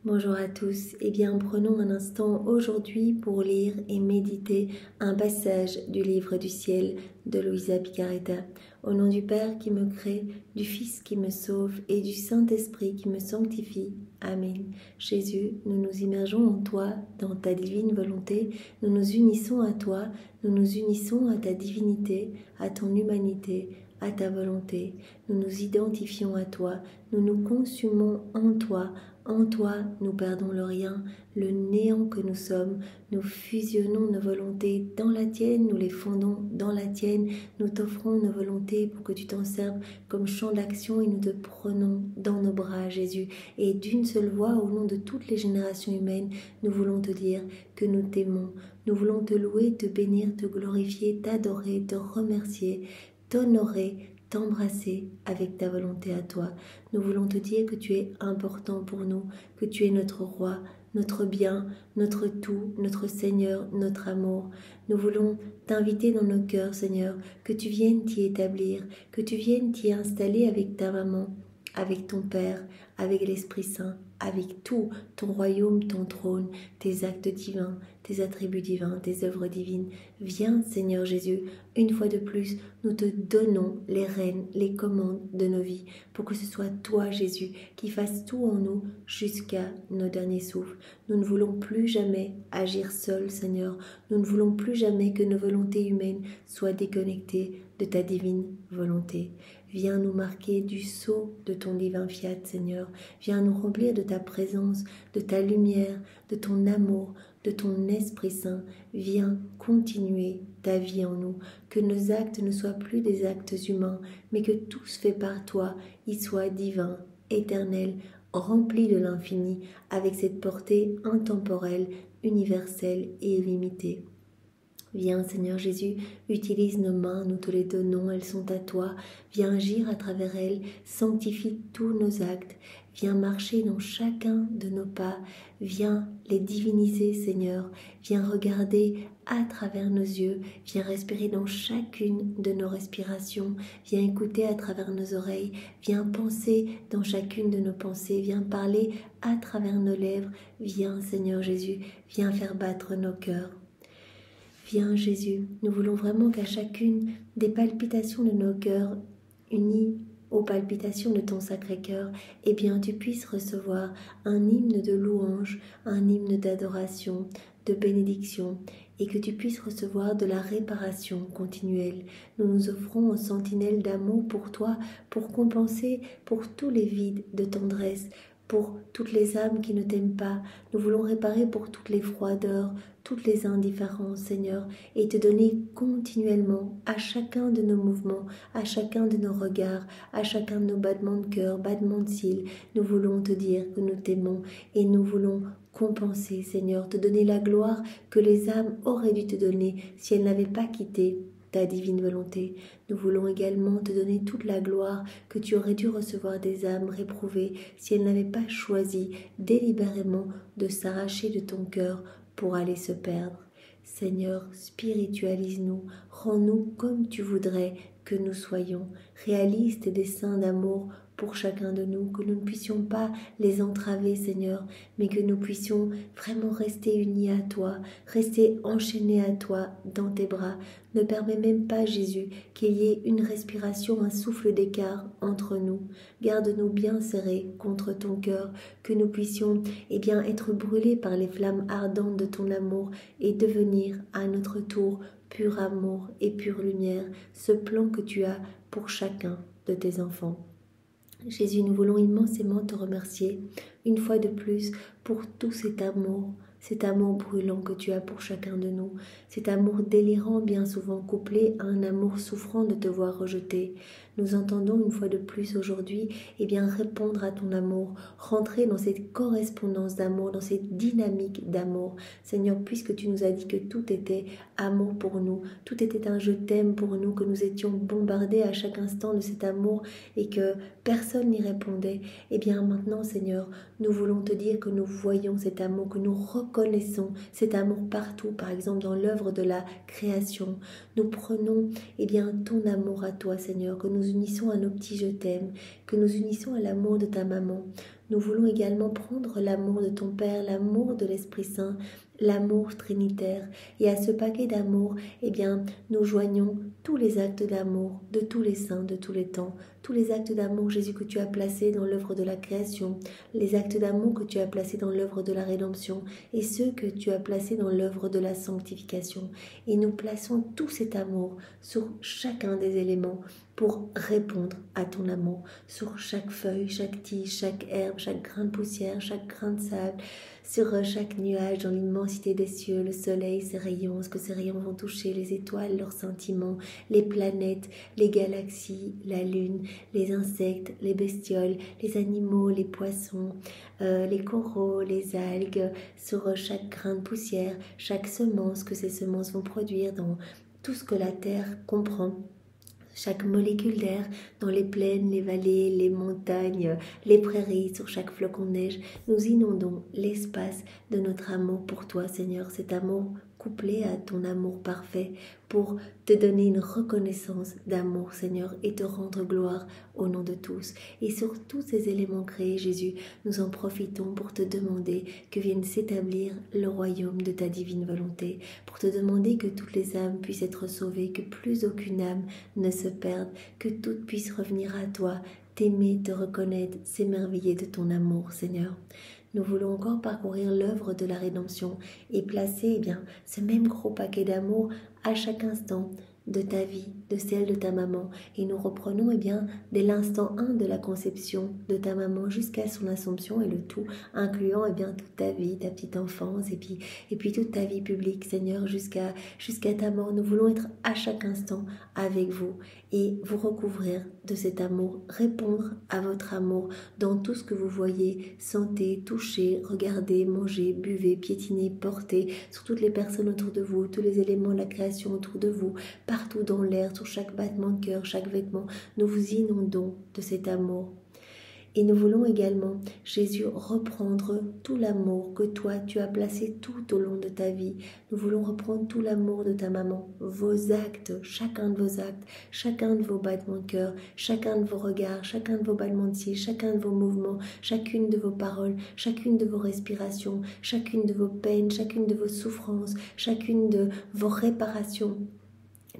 Bonjour à tous, prenons un instant aujourd'hui pour lire et méditer un passage du livre du ciel de Luisa Picaretta. Au nom du Père qui me crée, du Fils qui me sauve et du Saint-Esprit qui me sanctifie. Amen. Jésus, nous nous immergeons en toi, dans ta divine volonté, nous nous unissons à toi, nous nous unissons à ta divinité, à ton humanité, à ta volonté. Nous nous identifions à toi, nous nous consumons en toi, nous perdons le rien, le néant que nous sommes. Nous fusionnons nos volontés dans la tienne, nous les fondons dans la tienne. Nous t'offrons nos volontés pour que tu t'en serves comme champ d'action et nous te prenons dans nos bras, Jésus. Et d'une seule voix, au nom de toutes les générations humaines, nous voulons te dire que nous t'aimons. Nous voulons te louer, te bénir, te glorifier, t'adorer, te remercier, t'honorer, t'embrasser avec ta volonté à toi. Nous voulons te dire que tu es important pour nous, que tu es notre roi, notre bien, notre tout, notre Seigneur, notre amour. Nous voulons t'inviter dans nos cœurs, Seigneur, que tu viennes t'y établir, que tu viennes t'y installer avec ta maman, avec ton Père, avec l'Esprit Saint, avec tout ton royaume, ton trône, tes actes divins, tes attributs divins, tes œuvres divines. Viens, Seigneur Jésus, une fois de plus, nous te donnons les rênes, les commandes de nos vies, pour que ce soit toi, Jésus, qui fasse tout en nous jusqu'à nos derniers souffles. Nous ne voulons plus jamais agir seuls, Seigneur. Nous ne voulons plus jamais que nos volontés humaines soient déconnectées de ta divine volonté. Viens nous marquer du sceau de ton divin fiat, Seigneur. Viens nous remplir de ta présence, de ta lumière, de ton amour, de ton Esprit Saint. Viens continuer ta vie en nous. Que nos actes ne soient plus des actes humains, mais que tout fait par toi, y soit divin, éternel, rempli de l'infini, avec cette portée intemporelle, universelle et illimitée. Viens, Seigneur Jésus, utilise nos mains, nous te les donnons, elles sont à toi. Viens agir à travers elles, sanctifie tous nos actes. Viens marcher dans chacun de nos pas. Viens les diviniser, Seigneur. Viens regarder à travers nos yeux. Viens respirer dans chacune de nos respirations. Viens écouter à travers nos oreilles. Viens penser dans chacune de nos pensées. Viens parler à travers nos lèvres. Viens, Seigneur Jésus, viens faire battre nos cœurs. Viens Jésus, nous voulons vraiment qu'à chacune des palpitations de nos cœurs, unies aux palpitations de ton Sacré-Cœur, tu puisses recevoir un hymne de louange, un hymne d'adoration, de bénédiction, et que tu puisses recevoir de la réparation continuelle. Nous nous offrons en sentinelle d'amour pour toi, pour compenser pour tous les vides de tendresse, pour toutes les âmes qui ne t'aiment pas. Nous voulons réparer pour toutes les froideurs, toutes les indifférences, Seigneur, et te donner continuellement à chacun de nos mouvements, à chacun de nos regards, à chacun de nos battements de cœur, battements de cils. Nous voulons te dire que nous t'aimons et nous voulons compenser, Seigneur, te donner la gloire que les âmes auraient dû te donner si elles n'avaient pas quitté ta divine volonté. Nous voulons également te donner toute la gloire que tu aurais dû recevoir des âmes réprouvées si elles n'avaient pas choisi délibérément de s'arracher de ton cœur pour aller se perdre. Seigneur, spiritualise-nous, rends-nous comme tu voudrais que nous soyons. Réalise tes desseins d'amour pour chacun de nous, que nous ne puissions pas les entraver, Seigneur, mais que nous puissions vraiment rester unis à toi, rester enchaînés à toi dans tes bras. Ne permets même pas, Jésus, qu'il y ait une respiration, un souffle d'écart entre nous. Garde-nous bien serrés contre ton cœur, que nous puissions être brûlés par les flammes ardentes de ton amour et devenir à notre tour pur amour et pure lumière, ce plan que tu as pour chacun de tes enfants. Jésus, nous voulons immensément te remercier une fois de plus pour tout cet amour brûlant que tu as pour chacun de nous, cet amour délirant bien souvent couplé à un amour souffrant de te voir rejeté. Nous entendons une fois de plus aujourd'hui répondre à ton amour, rentrer dans cette correspondance d'amour, dans cette dynamique d'amour. Seigneur, puisque tu nous as dit que tout était amour pour nous, tout était un je t'aime pour nous, que nous étions bombardés à chaque instant de cet amour et que personne n'y répondait, maintenant Seigneur, nous voulons te dire que nous voyons cet amour, que nous reconnaissons cet amour partout, par exemple dans l'œuvre de la création. Nous prenons ton amour à toi, Seigneur, que nous unissons à nos petits je t'aime, que nous unissons à l'amour de ta maman. Nous voulons également prendre l'amour de ton Père, l'amour de l'Esprit Saint, l'amour trinitaire. Et à ce paquet d'amour, eh bien, nous joignons tous les actes d'amour de tous les saints, de tous les temps, tous les actes d'amour, Jésus, que tu as placés dans l'œuvre de la création, les actes d'amour que tu as placés dans l'œuvre de la rédemption et ceux que tu as placés dans l'œuvre de la sanctification. Et nous plaçons tout cet amour sur chacun des éléments pour répondre à ton amour, sur chaque feuille, chaque tige, chaque herbe, chaque grain de poussière, chaque grain de sable, sur chaque nuage dans l'immensité des cieux, le soleil, ses rayons, ce que ces rayons vont toucher, les étoiles, leurs sentiments, les planètes, les galaxies, la lune, les insectes, les bestioles, les animaux, les poissons, les coraux, les algues, sur chaque grain de poussière, chaque semence que ces semences vont produire dans tout ce que la terre comprend. Chaque molécule d'air dans les plaines, les vallées, les montagnes, les prairies, sur chaque flocon de neige, nous inondons l'espace de notre amour pour toi, Seigneur, cet amour couplé à ton amour parfait pour te donner une reconnaissance d'amour, Seigneur, et te rendre gloire au nom de tous. Et sur tous ces éléments créés, Jésus, nous en profitons pour te demander que vienne s'établir le royaume de ta divine volonté, pour te demander que toutes les âmes puissent être sauvées, que plus aucune âme ne se perde, que toutes puissent revenir à toi, t'aimer, te reconnaître, s'émerveiller de ton amour, Seigneur. Nous voulons encore parcourir l'œuvre de la rédemption et placer ce même gros paquet d'amour à chaque instant de ta vie, de celle de ta maman. Et nous reprenons dès l'instant 1 de la conception de ta maman jusqu'à son assomption et le tout, incluant toute ta vie, ta petite enfance et puis toute ta vie publique, Seigneur, jusqu'à ta mort. Nous voulons être à chaque instant avec vous et vous recouvrir de cet amour, répondre à votre amour dans tout ce que vous voyez, sentez, touchez, regardez, mangez, buvez, piétinez, portez, sur toutes les personnes autour de vous, tous les éléments de la création autour de vous, partout dans l'air, sur chaque battement de cœur, chaque vêtement, nous vous inondons de cet amour. Et nous voulons également, Jésus, reprendre tout l'amour que toi, tu as placé tout au long de ta vie. Nous voulons reprendre tout l'amour de ta maman, vos actes, chacun de vos actes, chacun de vos battements de cœur, chacun de vos regards, chacun de vos battements de cils, chacun de vos mouvements, chacune de vos paroles, chacune de vos respirations, chacune de vos peines, chacune de vos souffrances, chacune de vos réparations.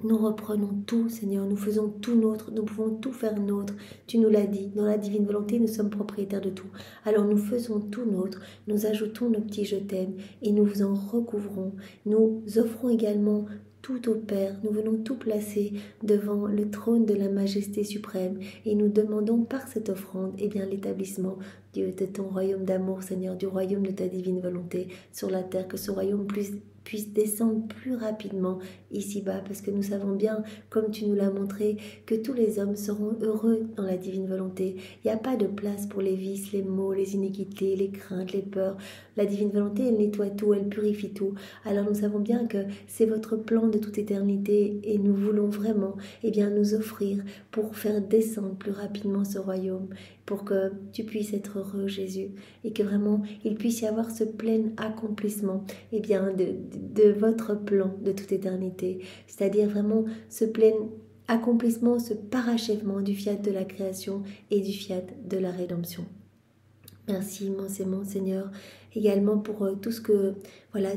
Nous reprenons tout, Seigneur, nous faisons tout nôtre, nous pouvons tout faire nôtre. Tu nous l'as dit, dans la divine volonté, nous sommes propriétaires de tout. Alors nous faisons tout nôtre, nous ajoutons nos petits je t'aime et nous vous en recouvrons. Nous offrons également tout au Père, nous venons tout placer devant le trône de la majesté suprême et nous demandons par cette offrande l'établissement de ton royaume d'amour, Seigneur, du royaume de ta divine volonté sur la terre, que ce royaume puisse descendre plus rapidement ici-bas, parce que nous savons bien, comme tu nous l'as montré, que tous les hommes seront heureux dans la divine volonté. Il n'y a pas de place pour les vices, les maux, les iniquités, les craintes, les peurs. La divine volonté, elle nettoie tout, elle purifie tout. Alors nous savons bien que c'est votre plan de toute éternité et nous voulons vraiment nous offrir pour faire descendre plus rapidement ce royaume, pour que tu puisses être heureux, Jésus, et que vraiment il puisse y avoir ce plein accomplissement de votre plan de toute éternité, c'est-à-dire vraiment ce plein accomplissement, ce parachèvement du fiat de la création et du fiat de la rédemption. Merci immensément, Seigneur, également pour tout ce que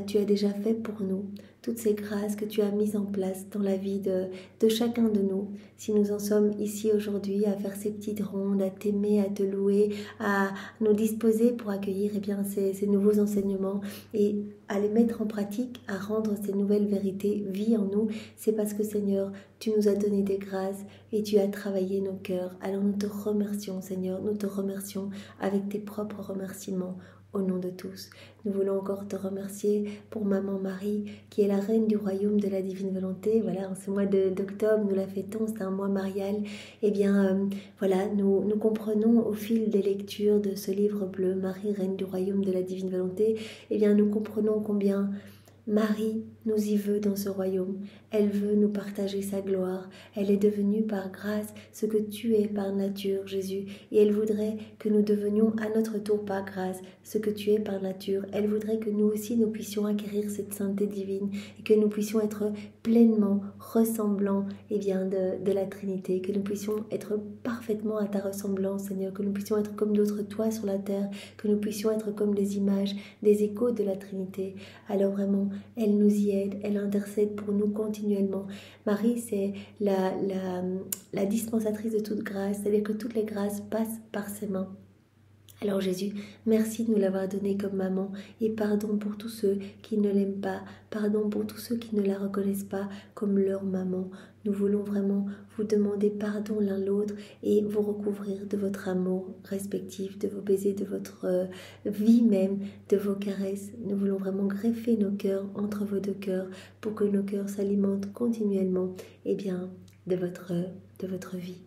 tu as déjà fait pour nous, toutes ces grâces que tu as mises en place dans la vie de chacun de nous. Si nous en sommes ici aujourd'hui à faire ces petites rondes, à t'aimer, à te louer, à nous disposer pour accueillir ces nouveaux enseignements et à les mettre en pratique, à rendre ces nouvelles vérités vie en nous, c'est parce que, Seigneur, tu nous as donné des grâces et tu as travaillé nos cœurs. Alors nous te remercions, Seigneur, nous te remercions avec tes propres remerciements. Au nom de tous, nous voulons encore te remercier pour Maman Marie, qui est la reine du royaume de la divine volonté. Voilà, en ce mois d'octobre, nous la fêtons, c'est un mois marial. Nous comprenons au fil des lectures de ce livre bleu, Marie, reine du royaume de la divine volonté, nous comprenons combien Marie nous y veut dans ce royaume. Elle veut nous partager sa gloire. Elle est devenue par grâce ce que tu es par nature, Jésus. Et elle voudrait que nous devenions à notre tour par grâce ce que tu es par nature. Elle voudrait que nous aussi nous puissions acquérir cette sainteté divine et que nous puissions être pleinement ressemblants de la Trinité, que nous puissions être parfaitement à ta ressemblance, Seigneur, que nous puissions être comme d'autres toits sur la terre, que nous puissions être comme des images, des échos de la Trinité. Alors vraiment, elle nous y aide, elle intercède pour nous continuellement. Marie, c'est la dispensatrice de toute grâce, c'est-à-dire que toutes les grâces passent par ses mains. Alors Jésus, merci de nous l'avoir donnée comme maman et pardon pour tous ceux qui ne l'aiment pas, pardon pour tous ceux qui ne la reconnaissent pas comme leur maman. Nous voulons vraiment vous demander pardon l'un l'autre et vous recouvrir de votre amour respectif, de vos baisers, de votre vie même, de vos caresses. Nous voulons vraiment greffer nos cœurs entre vos deux cœurs pour que nos cœurs s'alimentent continuellement de votre vie.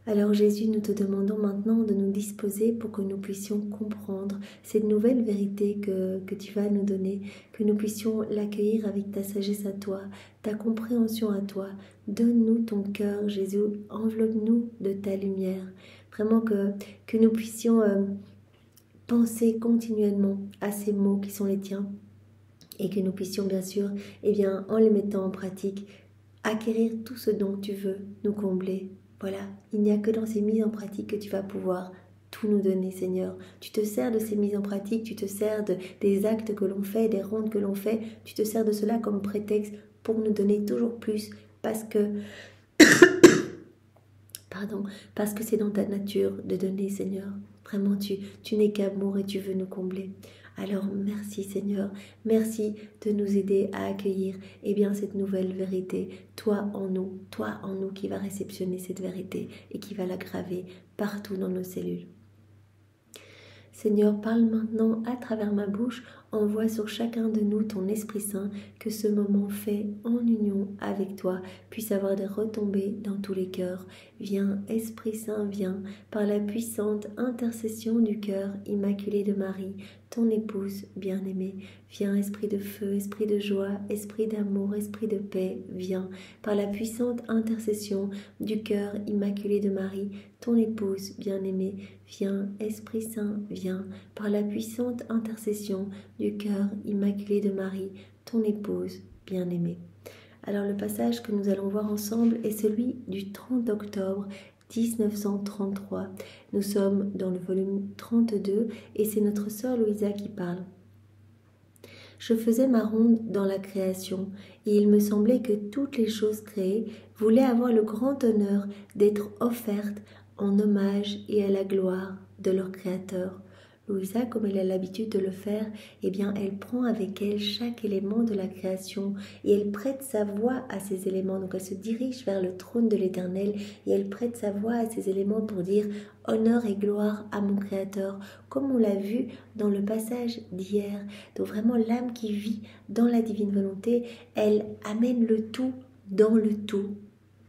Alors Jésus, nous te demandons maintenant de nous disposer pour que nous puissions comprendre cette nouvelle vérité que tu vas nous donner, que nous puissions l'accueillir avec ta sagesse à toi, ta compréhension à toi. Donne-nous ton cœur, Jésus, enveloppe-nous de ta lumière. Vraiment que nous puissions penser continuellement à ces mots qui sont les tiens et que nous puissions bien sûr, en les mettant en pratique, acquérir tout ce dont tu veux nous combler. Voilà, il n'y a que dans ces mises en pratique que tu vas pouvoir tout nous donner, Seigneur. Tu te sers de ces mises en pratique, tu te sers des actes que l'on fait, des rondes que l'on fait, tu te sers de cela comme prétexte pour nous donner toujours plus, parce que c'est dans ta nature de donner, Seigneur. Vraiment, tu n'es qu'amour et tu veux nous combler. Alors merci Seigneur, merci de nous aider à accueillir cette nouvelle vérité, toi en nous qui va réceptionner cette vérité et qui va la graver partout dans nos cellules. Seigneur, parle maintenant à travers ma bouche, envoie sur chacun de nous ton Esprit Saint, que ce moment fait en union avec toi puisse avoir des retombées dans tous les cœurs. Viens, Esprit Saint, viens, par la puissante intercession du cœur immaculé de Marie, ton épouse bien-aimée. Viens, Esprit de feu, Esprit de joie, Esprit d'amour, Esprit de paix, viens, par la puissante intercession du cœur immaculé de Marie, ton épouse bien-aimée. Viens, Esprit Saint, viens, par la puissante intercession du cœur immaculé de Marie, ton épouse bien-aimée. Alors le passage que nous allons voir ensemble est celui du 30 octobre 1933. Nous sommes dans le volume 32 et c'est notre sœur Louisa qui parle. Je faisais ma ronde dans la création et il me semblait que toutes les choses créées voulaient avoir le grand honneur d'être offertes en hommage et à la gloire de leur créateur. Louisa, comme elle a l'habitude de le faire, elle prend avec elle chaque élément de la création et elle prête sa voix à ces éléments. Donc elle se dirige vers le trône de l'Éternel et elle prête sa voix à ces éléments pour dire honneur et gloire à mon Créateur, comme on l'a vu dans le passage d'hier. Donc vraiment l'âme qui vit dans la divine volonté, elle amène le tout dans le tout.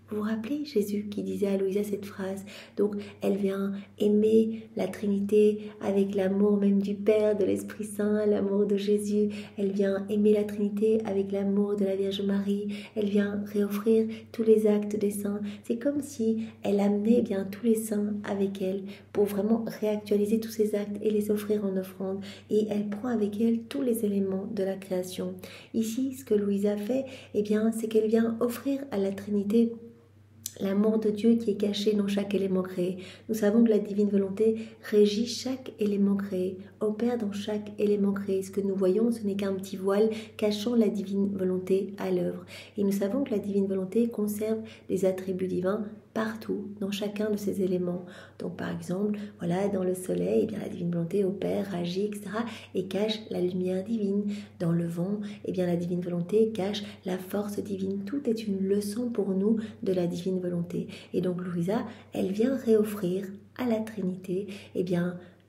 Vous vous rappelez Jésus qui disait à Louisa cette phrase? Donc elle vient aimer la Trinité avec l'amour même du Père, de l'Esprit Saint, l'amour de Jésus. Elle vient aimer la Trinité avec l'amour de la Vierge Marie. Elle vient réoffrir tous les actes des saints. C'est comme si elle amenait tous les saints avec elle pour vraiment réactualiser tous ces actes et les offrir en offrande. Et elle prend avec elle tous les éléments de la création. Ici, ce que Louisa fait, c'est qu'elle vient offrir à la Trinité l'amour de Dieu qui est caché dans chaque élément créé. Nous savons que la divine volonté régit chaque élément créé, opère dans chaque élément créé. Ce que nous voyons, ce n'est qu'un petit voile cachant la divine volonté à l'œuvre. Et nous savons que la divine volonté conserve des attributs divins partout, dans chacun de ces éléments. Donc par exemple, dans le soleil, la divine volonté opère, agit, etc. et cache la lumière divine. Dans le vent, la divine volonté cache la force divine. Tout est une leçon pour nous de la divine volonté. Et donc Louisa, elle vient réoffrir à la Trinité,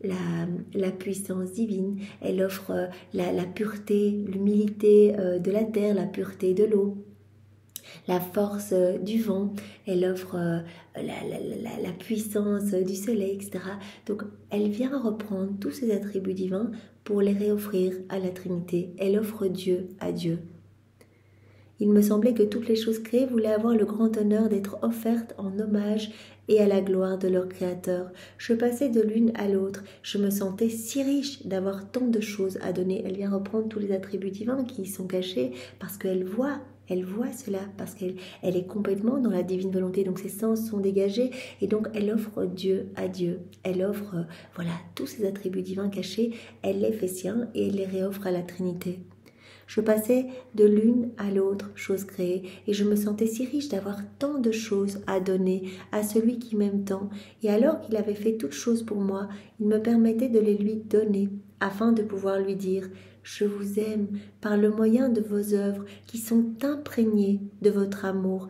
la puissance divine. Elle offre la pureté, l'humilité de la terre, la pureté de l'eau. la force du vent, elle offre la puissance du soleil, etc. Donc elle vient reprendre tous ces attributs divins pour les réoffrir à la Trinité. Elle offre Dieu à Dieu. Il me semblait que toutes les choses créées voulaient avoir le grand honneur d'être offertes en hommage et à la gloire de leur Créateur. Je passais de l'une à l'autre, je me sentais si riche d'avoir tant de choses à donner. Elle vient reprendre tous les attributs divins qui y sont cachés parce qu'elle voit cela, parce qu'elle est complètement dans la divine volonté, donc ses sens sont dégagés, et donc elle offre Dieu à Dieu. Elle offre, tous ces attributs divins cachés, elle les fait siens et elle les réoffre à la Trinité. Je passais de l'une à l'autre chose créée et je me sentais si riche d'avoir tant de choses à donner à celui qui m'aime tant. Et alors qu'il avait fait toutes choses pour moi, il me permettait de les lui donner afin de pouvoir lui dire « Je vous aime par le moyen de vos œuvres qui sont imprégnées de votre amour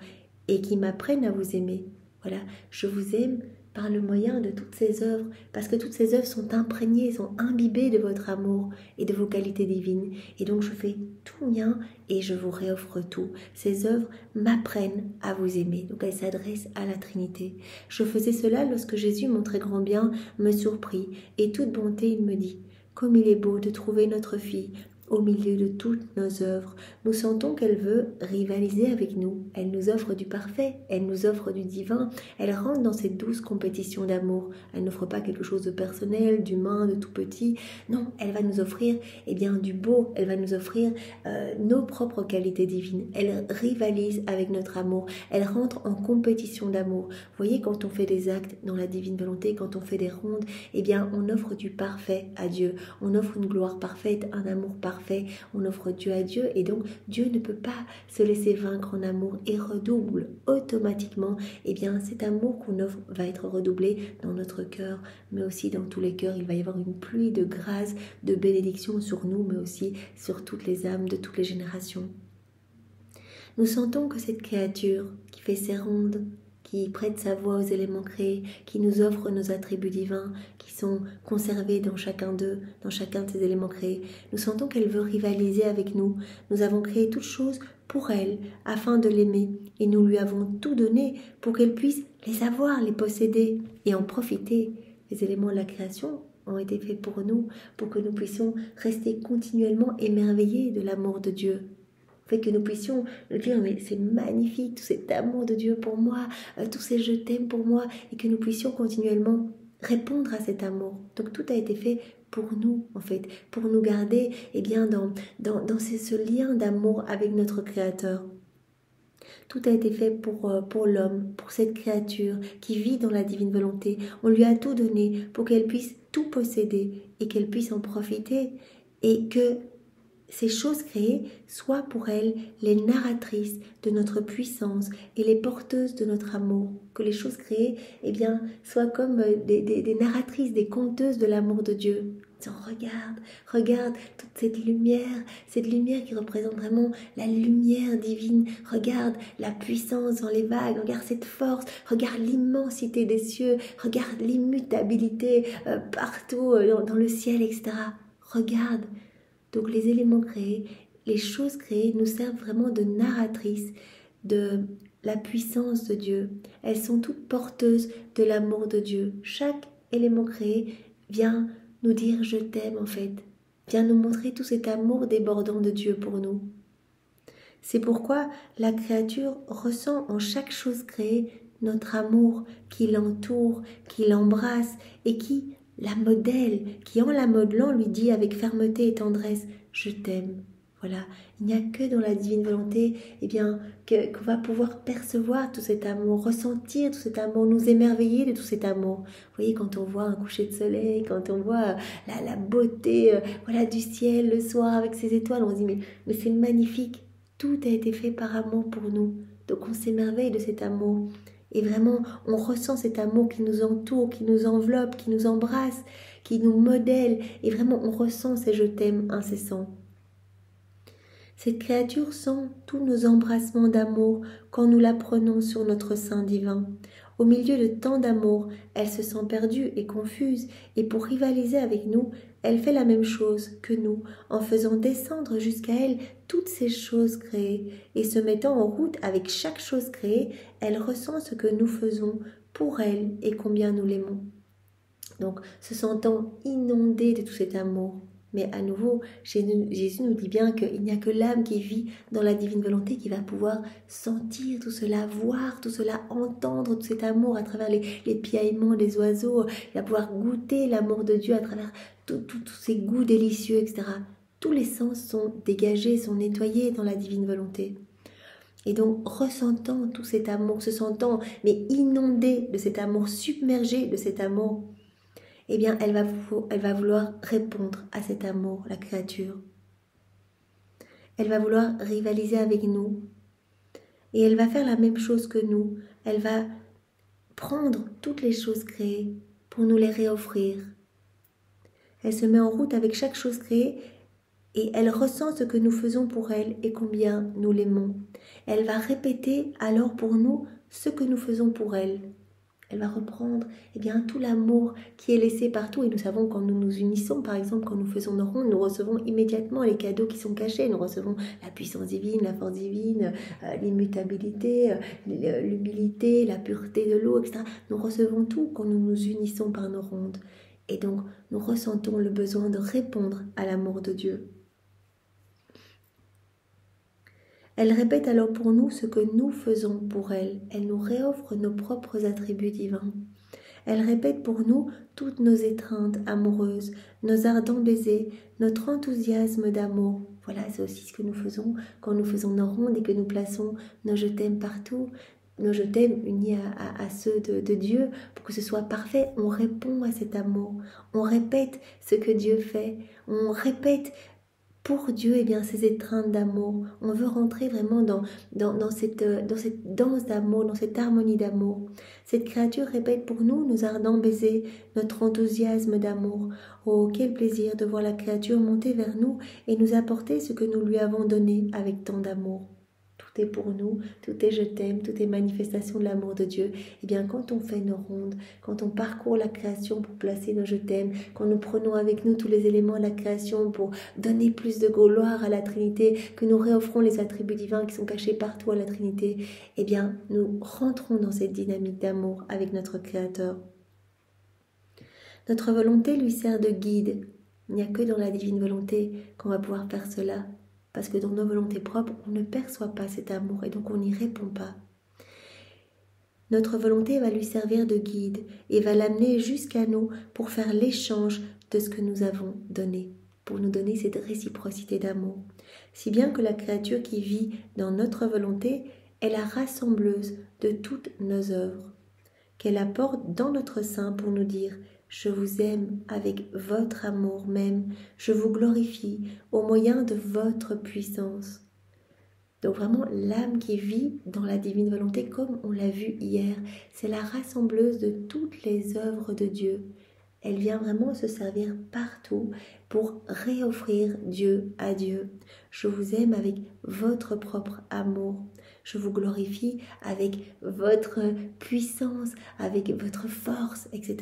et qui m'apprennent à vous aimer. » Voilà, je vous aime par le moyen de toutes ces œuvres, parce que toutes ces œuvres sont imprégnées, sont imbibées de votre amour et de vos qualités divines. Et donc je fais tout mien et je vous réoffre tout. Ces œuvres m'apprennent à vous aimer. Donc elles s'adressent à la Trinité. Je faisais cela lorsque Jésus, mon très grand bien, me surprit. Et toute bonté, il me dit « Comme il est beau de trouver notre fille !» Au milieu de toutes nos œuvres, nous sentons qu'elle veut rivaliser avec nous. Elle nous offre du parfait, elle nous offre du divin. Elle rentre dans cette douce compétition d'amour. Elle n'offre pas quelque chose de personnel, d'humain, de tout petit. Non, elle va nous offrir du beau. Elle va nous offrir nos propres qualités divines. Elle rivalise avec notre amour. Elle rentre en compétition d'amour. Vous voyez, quand on fait des actes dans la divine volonté, quand on fait des rondes, on offre du parfait à Dieu. On offre une gloire parfaite, un amour parfait. On offre Dieu à Dieu et donc Dieu ne peut pas se laisser vaincre en amour et redouble automatiquement. Cet amour qu'on offre va être redoublé dans notre cœur, mais aussi dans tous les cœurs. Il va y avoir une pluie de grâce, de bénédiction sur nous, mais aussi sur toutes les âmes de toutes les générations. Nous sentons que cette créature qui fait ses rondes, qui prête sa voix aux éléments créés, qui nous offre nos attributs divins, qui sont conservés dans chacun d'eux, dans chacun de ces éléments créés. Nous sentons qu'elle veut rivaliser avec nous. Nous avons créé toutes choses pour elle, afin de l'aimer, et nous lui avons tout donné pour qu'elle puisse les avoir, les posséder et en profiter. Les éléments de la création ont été faits pour nous, pour que nous puissions rester continuellement émerveillés de l'amour de Dieu. Fait que nous puissions nous dire mais c'est magnifique tout cet amour de Dieu pour moi, tous ces je t'aime pour moi, et que nous puissions continuellement répondre à cet amour. Donc tout a été fait pour nous en fait, pour nous garder dans ce lien d'amour avec notre Créateur. Tout a été fait pour l'homme, pour cette créature qui vit dans la divine volonté. On lui a tout donné pour qu'elle puisse tout posséder et qu'elle puisse en profiter, et que ces choses créées soient pour elle les narratrices de notre puissance et les porteuses de notre amour. Que les choses créées soient comme des narratrices, des conteuses de l'amour de Dieu. Regarde toute cette lumière qui représente vraiment la lumière divine. Regarde la puissance dans les vagues, regarde cette force, regarde l'immensité des cieux, regarde l'immutabilité partout dans le ciel, etc. Regarde. Donc les éléments créés, les choses créées nous servent vraiment de narratrices de la puissance de Dieu. Elles sont toutes porteuses de l'amour de Dieu. Chaque élément créé vient nous dire je t'aime en fait, vient nous montrer tout cet amour débordant de Dieu pour nous. C'est pourquoi la créature ressent en chaque chose créée notre amour qui l'entoure, qui l'embrasse et qui la modèle, qui en la modelant lui dit avec fermeté et tendresse « je t'aime ». Voilà, il n'y a que dans la divine volonté qu'on va pouvoir percevoir tout cet amour, ressentir tout cet amour, nous émerveiller de tout cet amour. Vous voyez, quand on voit un coucher de soleil, quand on voit la beauté du ciel le soir avec ses étoiles, on se dit mais c'est magnifique, tout a été fait par amour pour nous. Donc on s'émerveille de cet amour. Et vraiment, on ressent cet amour qui nous entoure, qui nous enveloppe, qui nous embrasse, qui nous modèle. Et vraiment, on ressent ces je t'aime incessants. Cette créature sent tous nos embrassements d'amour quand nous la prenons sur notre sein divin. Au milieu de tant d'amour, elle se sent perdue et confuse, et pour rivaliser avec nous, elle fait la même chose que nous, en faisant descendre jusqu'à elle toutes ces choses créées, et se mettant en route avec chaque chose créée, elle ressent ce que nous faisons pour elle et combien nous l'aimons. Donc, se sentant inondée de tout cet amour. Mais à nouveau, Jésus nous dit bien qu'il n'y a que l'âme qui vit dans la divine volonté qui va pouvoir sentir tout cela, voir tout cela, entendre tout cet amour à travers les piaillements des oiseaux. Il va pouvoir goûter l'amour de Dieu à travers tous ces goûts délicieux, etc. Tous les sens sont dégagés, sont nettoyés dans la divine volonté. Et donc, ressentant tout cet amour, se sentant mais inondée de cet amour, submergée de cet amour, eh bien, elle va vouloir répondre à cet amour, la créature. Elle va vouloir rivaliser avec nous. Et elle va faire la même chose que nous. Elle va prendre toutes les choses créées pour nous les réoffrir. Elle se met en route avec chaque chose créée et elle ressent ce que nous faisons pour elle et combien nous l'aimons. Elle va répéter alors pour nous ce que nous faisons pour elle. Elle va reprendre tout l'amour qui est laissé partout. Et nous savons quand nous nous unissons, par exemple, quand nous faisons nos rondes, nous recevons immédiatement les cadeaux qui sont cachés. Nous recevons la puissance divine, la force divine, l'immutabilité, l'humilité, la pureté de l'eau, etc. Nous recevons tout quand nous nous unissons par nos rondes. Et donc, nous ressentons le besoin de répondre à l'amour de Dieu. Elle répète alors pour nous ce que nous faisons pour elle. Elle nous réoffre nos propres attributs divins. Elle répète pour nous toutes nos étreintes amoureuses, nos ardents baisers, notre enthousiasme d'amour. Voilà, c'est aussi ce que nous faisons quand nous faisons nos rondes et que nous plaçons nos je t'aime partout, nos je t'aime unis à ceux de Dieu pour que ce soit parfait. On répond à cet amour, on répète ce que Dieu fait, on répète pour Dieu, ces étreintes d'amour. On veut rentrer vraiment dans cette danse d'amour, dans cette harmonie d'amour. Cette créature répète pour nous nos ardents baisers, notre enthousiasme d'amour. Oh, quel plaisir de voir la créature monter vers nous et nous apporter ce que nous lui avons donné avec tant d'amour. Tout est pour nous, tout est je t'aime, tout est manifestation de l'amour de Dieu. Quand on fait nos rondes, quand on parcourt la création pour placer nos je t'aime, quand nous prenons avec nous tous les éléments de la création pour donner plus de gloire à la Trinité, que nous réoffrons les attributs divins qui sont cachés partout à la Trinité, nous rentrons dans cette dynamique d'amour avec notre Créateur. Notre volonté lui sert de guide. Il n'y a que dans la divine volonté qu'on va pouvoir faire cela. Parce que dans nos volontés propres, on ne perçoit pas cet amour et donc on n'y répond pas. Notre volonté va lui servir de guide et va l'amener jusqu'à nous pour faire l'échange de ce que nous avons donné, pour nous donner cette réciprocité d'amour. Si bien que la créature qui vit dans notre volonté est la rassembleuse de toutes nos œuvres, qu'elle apporte dans notre sein pour nous dire « Je vous aime avec votre amour même, je vous glorifie au moyen de votre puissance. » Donc vraiment, l'âme qui vit dans la divine volonté, comme on l'a vu hier, c'est la rassembleuse de toutes les œuvres de Dieu. Elle vient vraiment se servir partout pour réoffrir Dieu à Dieu. Je vous aime avec votre propre amour. Je vous glorifie avec votre puissance, avec votre force, etc.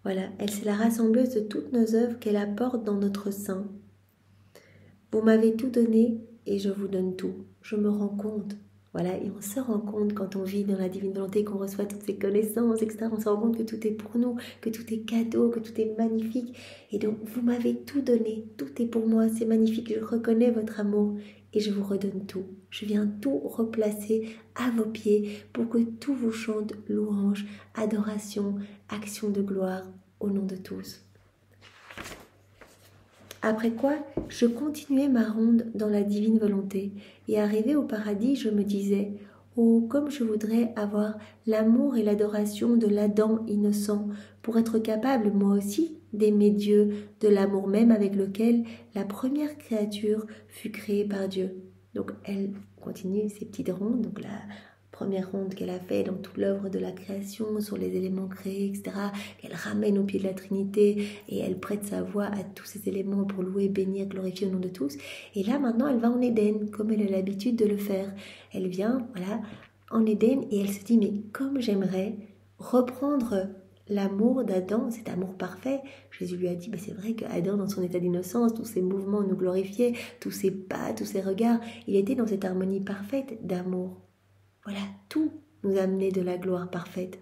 Voilà, elle c'est la rassembleuse de toutes nos œuvres qu'elle apporte dans notre sein. Vous m'avez tout donné et je vous donne tout. Je me rends compte. Voilà, et on se rend compte quand on vit dans la divine volonté, qu'on reçoit toutes ces connaissances, etc. On se rend compte que tout est pour nous, que tout est cadeau, que tout est magnifique. Et donc, vous m'avez tout donné, tout est pour moi, c'est magnifique, je reconnais votre amour et je vous redonne tout. Je viens tout replacer à vos pieds pour que tout vous chante louange, adoration, action de gloire au nom de tous. Après quoi, je continuais ma ronde dans la divine volonté et arrivé au paradis, je me disais « Oh, comme je voudrais avoir l'amour et l'adoration de l'Adam innocent pour être capable, moi aussi, d'aimer Dieu de l'amour même avec lequel la première créature fut créée par Dieu. » Donc elle continue ses petites rondes, donc la première ronde qu'elle a fait dans toute l'œuvre de la création, sur les éléments créés, etc., qu'elle ramène au pied de la Trinité et elle prête sa voix à tous ces éléments pour louer, bénir, glorifier au nom de tous. Et là, maintenant, elle va en Éden, comme elle a l'habitude de le faire. Elle vient, voilà, en Éden et elle se dit, mais comme j'aimerais reprendre l'amour d'Adam, cet amour parfait. Jésus lui a dit, c'est vrai qu'Adam, dans son état d'innocence, tous ses mouvements nous glorifiaient, tous ses pas, tous ses regards, il était dans cette harmonie parfaite d'amour. Voilà, tout nous amenait de la gloire parfaite.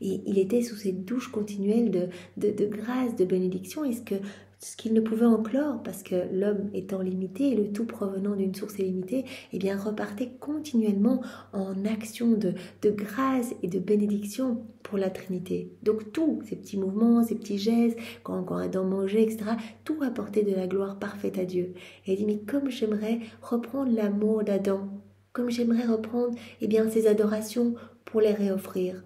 Et il était sous cette douche continuelle de grâce, de bénédiction, et ce qu'il ne pouvait enclore, parce que l'homme étant limité, et le tout provenant d'une source illimitée, repartait continuellement en action de grâce et de bénédiction pour la Trinité. Donc tous ces petits mouvements, ces petits gestes, quand Adam mangeait, etc., tout apportait de la gloire parfaite à Dieu. Et il dit, mais comme j'aimerais reprendre l'amour d'Adam, comme j'aimerais reprendre ces adorations pour les réoffrir.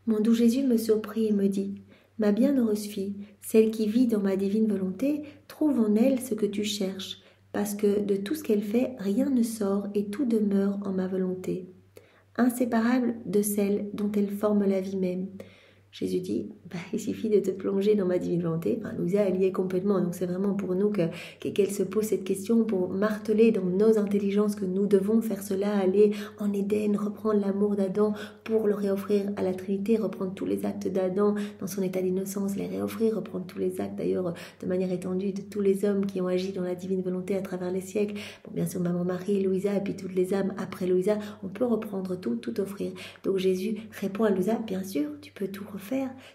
Mon doux Jésus me surprit et me dit, « Ma bienheureuse fille, celle qui vit dans ma divine volonté, trouve en elle ce que tu cherches, parce que de tout ce qu'elle fait, rien ne sort et tout demeure en ma volonté, inséparable de celle dont elle forme la vie même. » Jésus dit, il suffit de te plonger dans ma divine volonté. Louisa, elle y est complètement. Donc c'est vraiment pour nous qu'elle se pose cette question, pour marteler dans nos intelligences que nous devons faire cela, aller en Éden, reprendre l'amour d'Adam pour le réoffrir à la Trinité, reprendre tous les actes d'Adam dans son état d'innocence, les réoffrir, reprendre tous les actes d'ailleurs de manière étendue de tous les hommes qui ont agi dans la divine volonté à travers les siècles. Bon, bien sûr, Maman Marie, Louisa, et puis toutes les âmes après Louisa, on peut reprendre tout offrir. Donc Jésus répond à Louisa, bien sûr, tu peux tout refaire.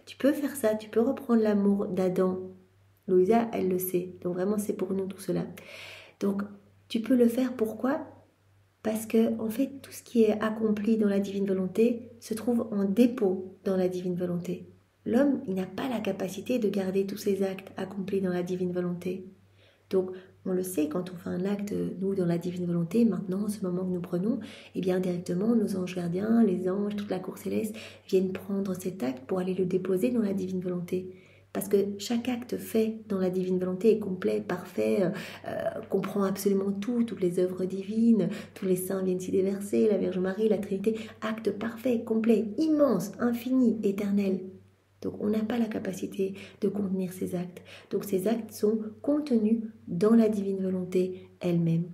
Tu peux faire ça, tu peux reprendre l'amour d'Adam. Louisa, elle le sait. Donc vraiment, c'est pour nous tout cela. Donc, tu peux le faire. Pourquoi ? Parce que, en fait, tout ce qui est accompli dans la divine volonté se trouve en dépôt dans la divine volonté. L'homme, il n'a pas la capacité de garder tous ses actes accomplis dans la divine volonté. Donc, on le sait, quand on fait un acte, nous, dans la divine volonté, maintenant, en ce moment que nous prenons, directement, nos anges gardiens, les anges, toute la cour céleste, viennent prendre cet acte pour aller le déposer dans la divine volonté. Parce que chaque acte fait dans la divine volonté est complet, parfait, comprend absolument tout, toutes les œuvres divines, tous les saints viennent s'y déverser, la Vierge Marie, la Trinité, acte parfait, complet, immense, infini, éternel. Donc on n'a pas la capacité de contenir ces actes. Donc ces actes sont contenus dans la divine volonté elle-même.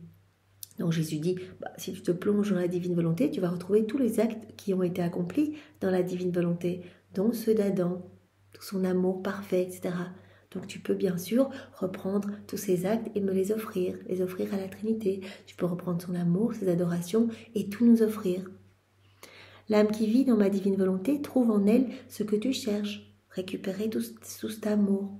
Donc Jésus dit, si tu te plonges dans la divine volonté, tu vas retrouver tous les actes qui ont été accomplis dans la divine volonté, dont ceux d'Adam, tout son amour parfait, etc. Donc tu peux bien sûr reprendre tous ces actes et me les offrir à la Trinité. Tu peux reprendre son amour, ses adorations et tout nous offrir. L'âme qui vit dans ma divine volonté trouve en elle ce que tu cherches, récupérer tout cet amour.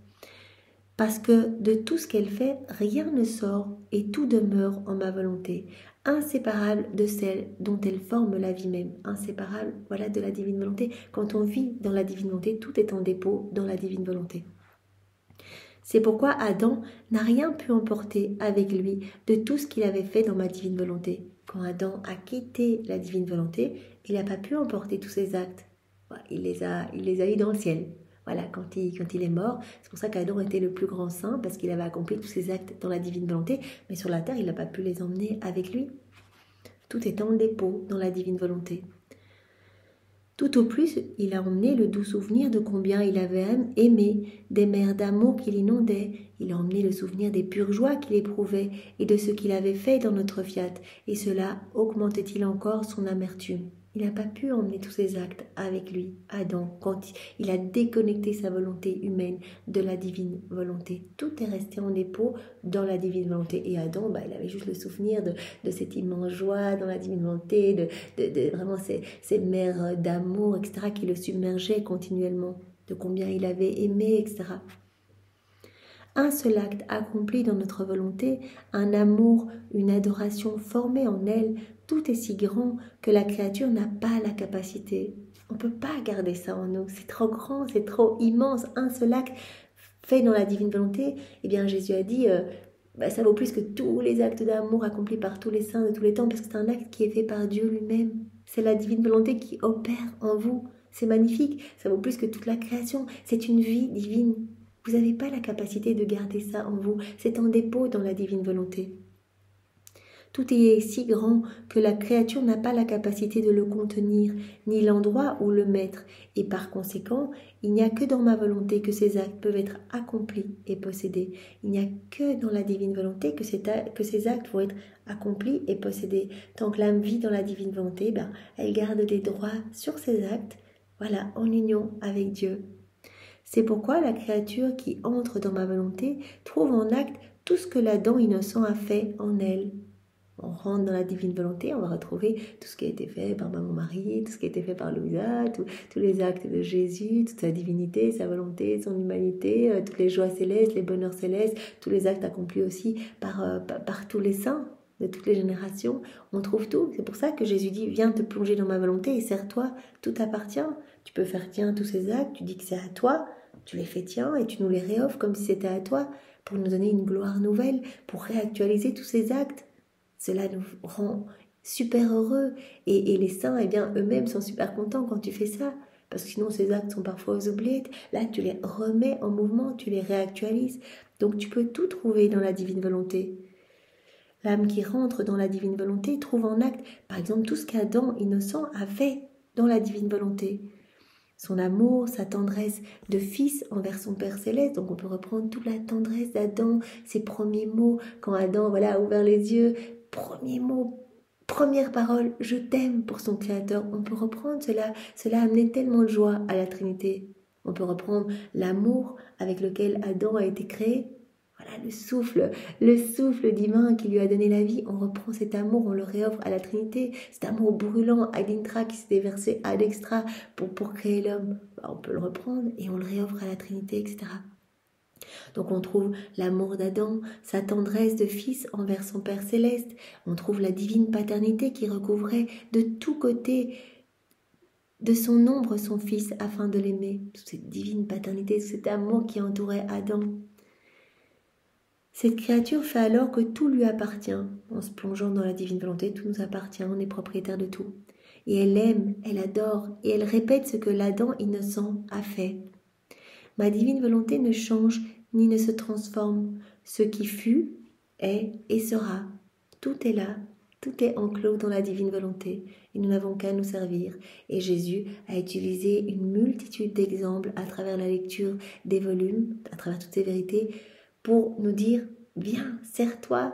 Parce que de tout ce qu'elle fait, rien ne sort et tout demeure en ma volonté, inséparable de celle dont elle forme la vie même, inséparable, voilà, de la divine volonté. Quand on vit dans la divine volonté, tout est en dépôt dans la divine volonté. C'est pourquoi Adam n'a rien pu emporter avec lui de tout ce qu'il avait fait dans ma divine volonté. Quand Adam a quitté la divine volonté, il n'a pas pu emporter tous ses actes. Il les a eus dans le ciel. Voilà, quand il est mort, c'est pour ça qu'Adam était le plus grand saint, parce qu'il avait accompli tous ses actes dans la divine volonté, mais sur la terre, il n'a pas pu les emmener avec lui. Tout est en dépôt dans la divine volonté. Tout au plus, il a emmené le doux souvenir de combien il avait aimé, des mers d'amour qui l'inondaient. Il a emmené le souvenir des pures joies qu'il éprouvait et de ce qu'il avait fait dans notre fiat. Et cela augmentait-il encore son amertume. Il n'a pas pu emmener tous ses actes avec lui, Adam, quand il a déconnecté sa volonté humaine de la divine volonté. Tout est resté en dépôt dans la divine volonté. Et Adam, il avait juste le souvenir de cette immense joie dans la divine volonté, de vraiment ces mers d'amour, etc., qui le submergeaient continuellement, de combien il avait aimé, etc. Un seul acte accompli dans notre volonté, un amour, une adoration formée en elle, tout est si grand que la créature n'a pas la capacité. On ne peut pas garder ça en nous, c'est trop grand, c'est trop immense. Un seul acte fait dans la divine volonté, Jésus a dit, ça vaut plus que tous les actes d'amour accomplis par tous les saints de tous les temps, parce que c'est un acte qui est fait par Dieu lui-même. C'est la divine volonté qui opère en vous. C'est magnifique, ça vaut plus que toute la création. C'est une vie divine. Vous n'avez pas la capacité de garder ça en vous. C'est en dépôt dans la divine volonté. Tout est si grand que la créature n'a pas la capacité de le contenir, ni l'endroit où le mettre, et par conséquent, il n'y a que dans ma volonté que ces actes peuvent être accomplis et possédés. Il n'y a que dans la divine volonté que ces actes vont être accomplis et possédés. Tant que l'âme vit dans la divine volonté, elle garde des droits sur ses actes, voilà, en union avec Dieu. C'est pourquoi la créature qui entre dans ma volonté trouve en acte tout ce que l'Adam innocent a fait en elle. On rentre dans la divine volonté, on va retrouver tout ce qui a été fait par mon mari, tout ce qui a été fait par Louisa, tous les actes de Jésus, toute sa divinité, sa volonté, son humanité, toutes les joies célestes, les bonheurs célestes, tous les actes accomplis aussi par tous les saints de toutes les générations. On trouve tout. C'est pour ça que Jésus dit, viens te plonger dans ma volonté et sers-toi, tout t'appartient. Tu peux faire tien tous ces actes, tu dis que c'est à toi, tu les fais tiens et tu nous les réoffres comme si c'était à toi pour nous donner une gloire nouvelle, pour réactualiser tous ces actes. Cela nous rend super heureux et les saints, eux-mêmes sont super contents quand tu fais ça, parce que sinon ces actes sont parfois aux oubliettes. Là, tu les remets en mouvement, tu les réactualises. Donc tu peux tout trouver dans la divine volonté. L'âme qui rentre dans la divine volonté trouve en acte, par exemple, tout ce qu'Adam innocent a fait dans la divine volonté. Son amour, sa tendresse de fils envers son Père Céleste. Donc on peut reprendre toute la tendresse d'Adam, ses premiers mots, quand Adam a ouvert les yeux, premiers mots, première parole, je t'aime pour son Créateur. On peut reprendre cela a amené tellement de joie à la Trinité. On peut reprendre l'amour avec lequel Adam a été créé. Voilà, le souffle divin qui lui a donné la vie, on reprend cet amour, on le réoffre à la Trinité, cet amour brûlant ad intra qui s'est déversé ad extra pour créer l'homme. On peut le reprendre et on le réoffre à la Trinité, etc. Donc on trouve l'amour d'Adam, sa tendresse de fils envers son Père Céleste, on trouve la divine paternité qui recouvrait de tous côtés de son ombre son fils afin de l'aimer. Cette divine paternité, cet amour qui entourait Adam. Cette créature fait alors que tout lui appartient. En se plongeant dans la divine volonté, tout nous appartient, on est propriétaire de tout. Et elle aime, elle adore, et elle répète ce que l'Adam innocent a fait. Ma divine volonté ne change ni ne se transforme. Ce qui fut, est et sera. Tout est là, tout est enclos dans la divine volonté, et nous n'avons qu'à nous servir. Et Jésus a utilisé une multitude d'exemples à travers la lecture des volumes, à travers toutes ces vérités, pour nous dire, viens, serre-toi,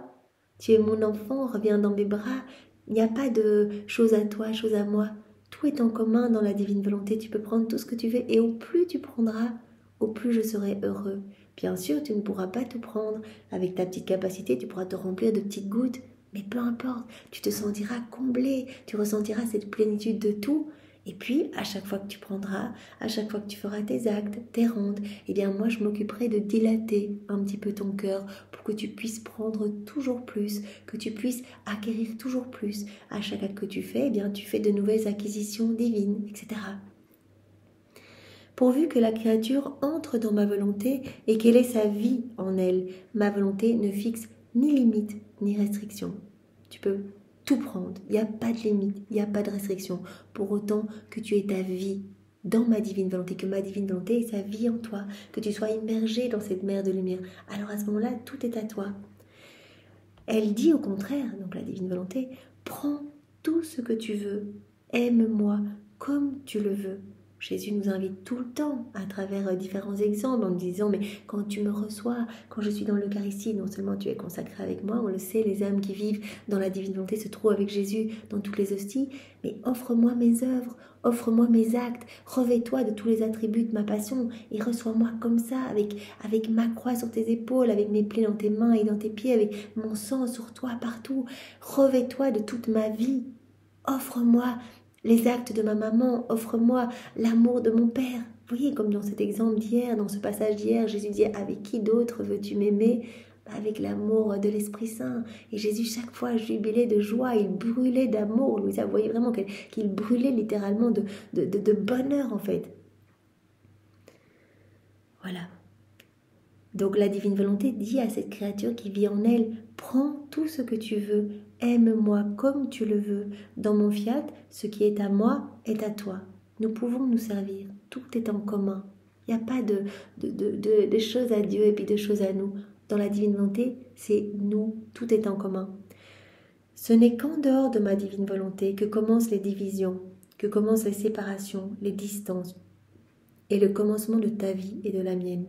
tu es mon enfant, reviens dans mes bras, il n'y a pas de chose à toi, chose à moi, tout est en commun dans la divine volonté, tu peux prendre tout ce que tu veux, et au plus tu prendras, au plus je serai heureux. Bien sûr, tu ne pourras pas tout prendre, avec ta petite capacité, tu pourras te remplir de petites gouttes, mais peu importe, tu te sentiras comblé, tu ressentiras cette plénitude de tout. Et puis, à chaque fois que tu prendras, à chaque fois que tu feras tes actes, tes rondes, moi, je m'occuperai de dilater un petit peu ton cœur pour que tu puisses prendre toujours plus, que tu puisses acquérir toujours plus. À chaque acte que tu fais, tu fais de nouvelles acquisitions divines, etc. Pourvu que la créature entre dans ma volonté et qu'elle ait sa vie en elle, ma volonté ne fixe ni limite ni restriction. Tu peux tout prendre, il n'y a pas de limite, il n'y a pas de restriction, pour autant que tu aies ta vie dans ma divine volonté, que ma divine volonté ait sa vie en toi, que tu sois immergé dans cette mer de lumière. Alors à ce moment-là, tout est à toi. Elle dit au contraire, donc la divine volonté, prends tout ce que tu veux, aime-moi comme tu le veux. Jésus nous invite tout le temps à travers différents exemples en nous disant, mais quand tu me reçois, quand je suis dans l'Eucharistie, non seulement tu es consacré avec moi, on le sait, les âmes qui vivent dans la divine volonté se trouvent avec Jésus dans toutes les hosties, mais offre-moi mes œuvres, offre-moi mes actes, revêt-toi de tous les attributs de ma passion et reçois-moi comme ça, avec ma croix sur tes épaules, avec mes plaies dans tes mains et dans tes pieds, avec mon sang sur toi partout, revêt-toi de toute ma vie, offre-moi les actes de ma maman, offre-moi l'amour de mon père. Vous voyez, comme dans cet exemple d'hier, dans ce passage d'hier, Jésus dit, avec qui d'autre veux-tu m'aimer ? Avec l'amour de l'Esprit Saint. Et Jésus, chaque fois, jubilait de joie, il brûlait d'amour. Vous voyez vraiment qu'il brûlait littéralement de bonheur, en fait. Voilà. Donc la divine volonté dit à cette créature qui vit en elle, prends tout ce que tu veux, aime-moi comme tu le veux. Dans mon fiat, ce qui est à moi est à toi. Nous pouvons nous servir, tout est en commun. Il n'y a pas de choses à Dieu et puis de choses à nous. Dans la divine volonté, c'est nous, tout est en commun. Ce n'est qu'en dehors de ma divine volonté que commencent les divisions, que commencent les séparations, les distances et le commencement de ta vie et de la mienne.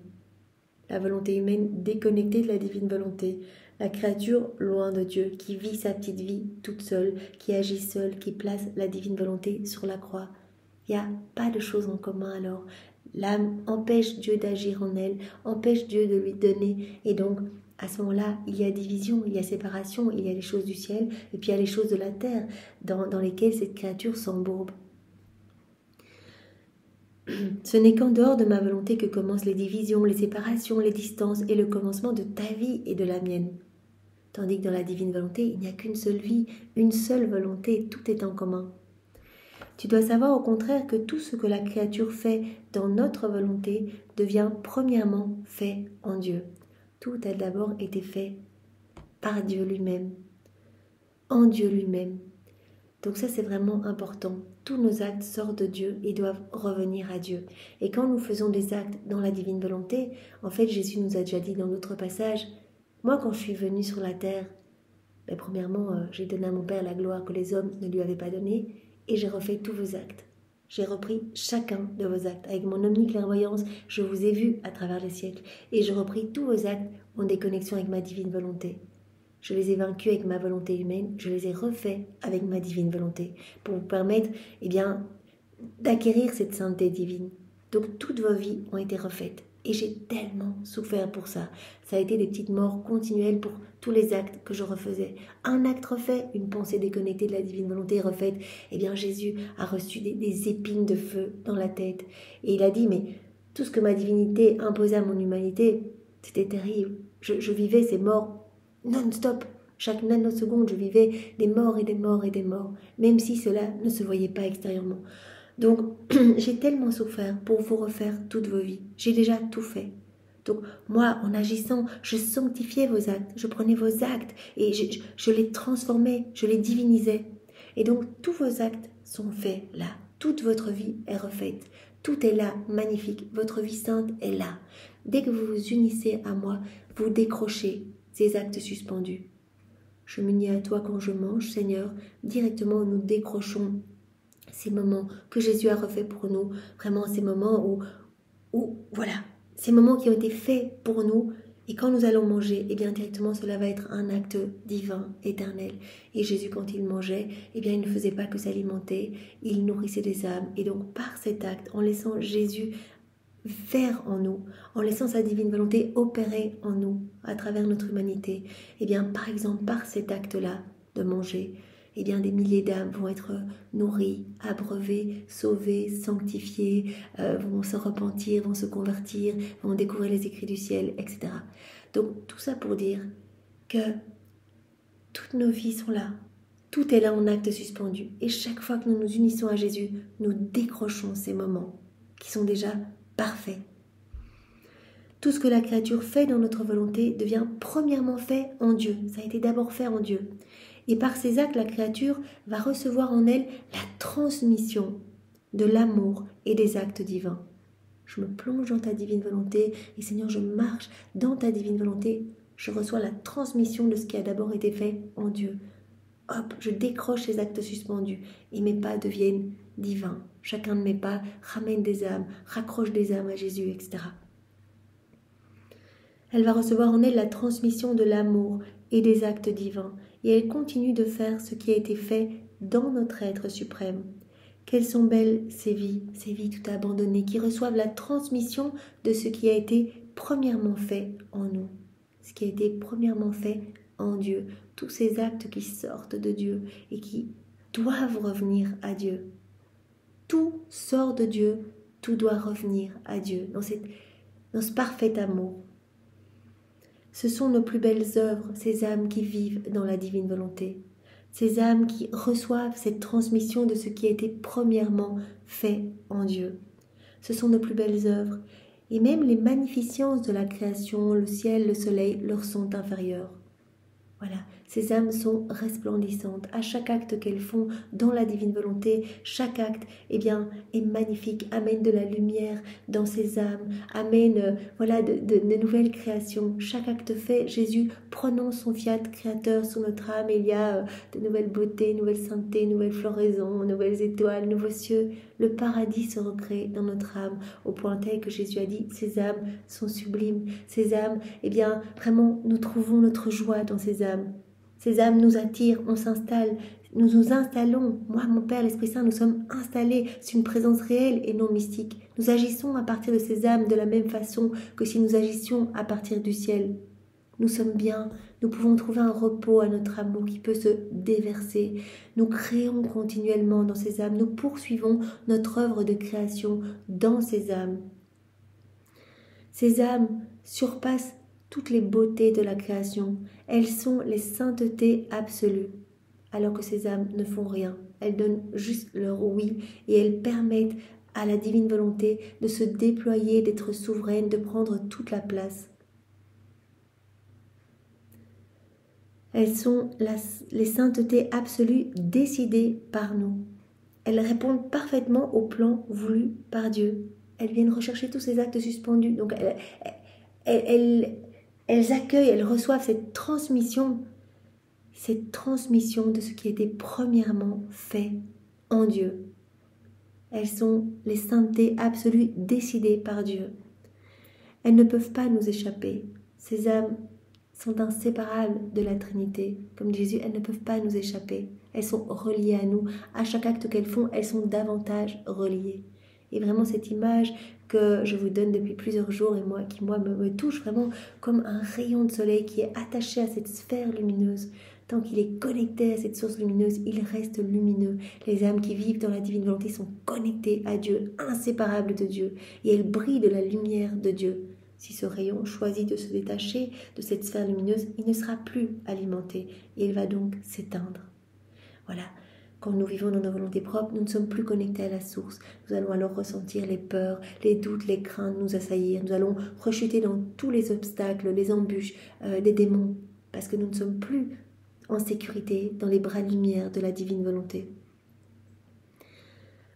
La volonté humaine déconnectée de la divine volonté, la créature loin de Dieu, qui vit sa petite vie toute seule, qui agit seule, qui place la divine volonté sur la croix. Il n'y a pas de choses en commun alors. L'âme empêche Dieu d'agir en elle, empêche Dieu de lui donner. Et donc, à ce moment-là, il y a division, il y a séparation, il y a les choses du ciel et puis il y a les choses de la terre dans lesquelles cette créature s'embourbe. Ce n'est qu'en dehors de ma volonté que commencent les divisions, les séparations, les distances et le commencement de ta vie et de la mienne. Tandis que dans la divine volonté, il n'y a qu'une seule vie, une seule volonté, tout est en commun. Tu dois savoir au contraire que tout ce que la créature fait dans notre volonté devient premièrement fait en Dieu. Tout a d'abord été fait par Dieu lui-même, en Dieu lui-même. Donc ça c'est vraiment important. Tous nos actes sortent de Dieu et doivent revenir à Dieu. Et quand nous faisons des actes dans la divine volonté, en fait Jésus nous a déjà dit dans d'autres passages, moi quand je suis venue sur la terre, premièrement j'ai donné à mon Père la gloire que les hommes ne lui avaient pas donnée et j'ai refait tous vos actes. J'ai repris chacun de vos actes. Avec mon omniclairvoyance, je vous ai vu à travers les siècles et j'ai repris tous vos actes en déconnexion avec ma divine volonté. Je les ai vaincus avec ma volonté humaine, je les ai refaits avec ma divine volonté pour vous permettre d'acquérir cette sainteté divine. Donc toutes vos vies ont été refaites et j'ai tellement souffert pour ça. Ça a été des petites morts continuelles pour tous les actes que je refaisais. Un acte refait, une pensée déconnectée de la divine volonté refaite. Jésus a reçu des épines de feu dans la tête. Et il a dit, mais tout ce que ma divinité imposait à mon humanité, c'était terrible. Je vivais ces morts non-stop, chaque nanoseconde, je vivais des morts et des morts et des morts, même si cela ne se voyait pas extérieurement. Donc, j'ai tellement souffert pour vous refaire toutes vos vies. J'ai déjà tout fait. Donc, moi, en agissant, je sanctifiais vos actes, je prenais vos actes et je les transformais, je les divinisais. Et donc, tous vos actes sont faits là. Toute votre vie est refaite. Tout est là, magnifique. Votre vie sainte est là. Dès que vous vous unissez à moi, vous décrochez ces actes suspendus. Je m'unis à toi quand je mange, Seigneur. Directement, nous décrochons ces moments que Jésus a refaits pour nous. Vraiment, ces moments où voilà, ces moments qui ont été faits pour nous. Et quand nous allons manger, directement, cela va être un acte divin, éternel. Et Jésus, quand il mangeait, il ne faisait pas que s'alimenter, il nourrissait des âmes. Et donc, par cet acte, en laissant Jésus faire en nous, en laissant sa divine volonté opérer en nous, à travers notre humanité, par exemple, par cet acte-là de manger, des milliers d'âmes vont être nourries, abreuvées, sauvées, sanctifiées, vont se repentir, vont se convertir, vont découvrir les écrits du ciel, etc. Donc, tout ça pour dire que toutes nos vies sont là. Tout est là en acte suspendu. Et chaque fois que nous nous unissons à Jésus, nous décrochons ces moments qui sont déjà parfait. Tout ce que la créature fait dans notre volonté devient premièrement fait en Dieu. Ça a été d'abord fait en Dieu. Et par ces actes, la créature va recevoir en elle la transmission de l'amour et des actes divins. Je me plonge dans ta divine volonté et Seigneur, je marche dans ta divine volonté. Je reçois la transmission de ce qui a d'abord été fait en Dieu. Hop, je décroche ces actes suspendus et mes pas deviennent divins. Chacun de mes pas ramène des âmes, raccroche des âmes à Jésus, etc. Elle va recevoir en elle la transmission de l'amour et des actes divins et elle continue de faire ce qui a été fait dans notre être suprême. Quelles sont belles ces vies tout abandonnées qui reçoivent la transmission de ce qui a été premièrement fait en nous, ce qui a été premièrement fait en Dieu, tous ces actes qui sortent de Dieu et qui doivent revenir à Dieu. Tout sort de Dieu, tout doit revenir à Dieu, dans ce parfait amour. Ce sont nos plus belles œuvres, ces âmes qui vivent dans la divine volonté, ces âmes qui reçoivent cette transmission de ce qui a été premièrement fait en Dieu. Ce sont nos plus belles œuvres, et même les magnificences de la création, le ciel, le soleil, leur sont inférieures. Voilà, ces âmes sont resplendissantes. À chaque acte qu'elles font dans la divine volonté, chaque acte est magnifique, amène de la lumière dans ces âmes, amène de nouvelles créations. Chaque acte fait, Jésus prononce son fiat créateur sur notre âme et il y a de nouvelles beautés, nouvelles saintetés, nouvelles floraisons, nouvelles étoiles, nouveaux cieux. Le paradis se recrée dans notre âme au point tel que Jésus a dit, ces âmes sont sublimes. Ces âmes, vraiment, nous trouvons notre joie dans ces âmes. Ces âmes nous attirent, on s'installe, nous nous installons. Moi, mon Père, l'Esprit Saint, nous sommes installés. C'est une présence réelle et non mystique. Nous agissons à partir de ces âmes de la même façon que si nous agissions à partir du ciel. Nous sommes bien, nous pouvons trouver un repos à notre amour qui peut se déverser. Nous créons continuellement dans ces âmes, nous poursuivons notre œuvre de création dans ces âmes. Ces âmes surpassent toutes les beautés de la création. Elles sont les saintetés absolues, alors que ces âmes ne font rien. Elles donnent juste leur oui et elles permettent à la divine volonté de se déployer, d'être souveraine, de prendre toute la place. Elles sont les saintetés absolues décidées par nous. Elles répondent parfaitement au plan voulu par Dieu. Elles viennent rechercher tous ces actes suspendus. Donc elles accueillent, elles reçoivent cette transmission de ce qui était premièrement fait en Dieu. Elles sont les saintetés absolues décidées par Dieu. Elles ne peuvent pas nous échapper. Ces âmes sont inséparables de la Trinité. Comme dit Jésus, elles ne peuvent pas nous échapper. Elles sont reliées à nous. À chaque acte qu'elles font, elles sont davantage reliées. Et vraiment cette image que je vous donne depuis plusieurs jours et qui me touche vraiment comme un rayon de soleil qui est attaché à cette sphère lumineuse. Tant qu'il est connecté à cette source lumineuse, il reste lumineux. Les âmes qui vivent dans la divine volonté sont connectées à Dieu, inséparables de Dieu, et elles brillent de la lumière de Dieu. Si ce rayon choisit de se détacher de cette sphère lumineuse, il ne sera plus alimenté et il va donc s'éteindre. Voilà, quand nous vivons dans nos volontés propres, nous ne sommes plus connectés à la source. Nous allons alors ressentir les peurs, les doutes, les craintes nous assaillir. Nous allons rechuter dans tous les obstacles, les embûches des démons, parce que nous ne sommes plus en sécurité dans les bras de lumière de la divine volonté.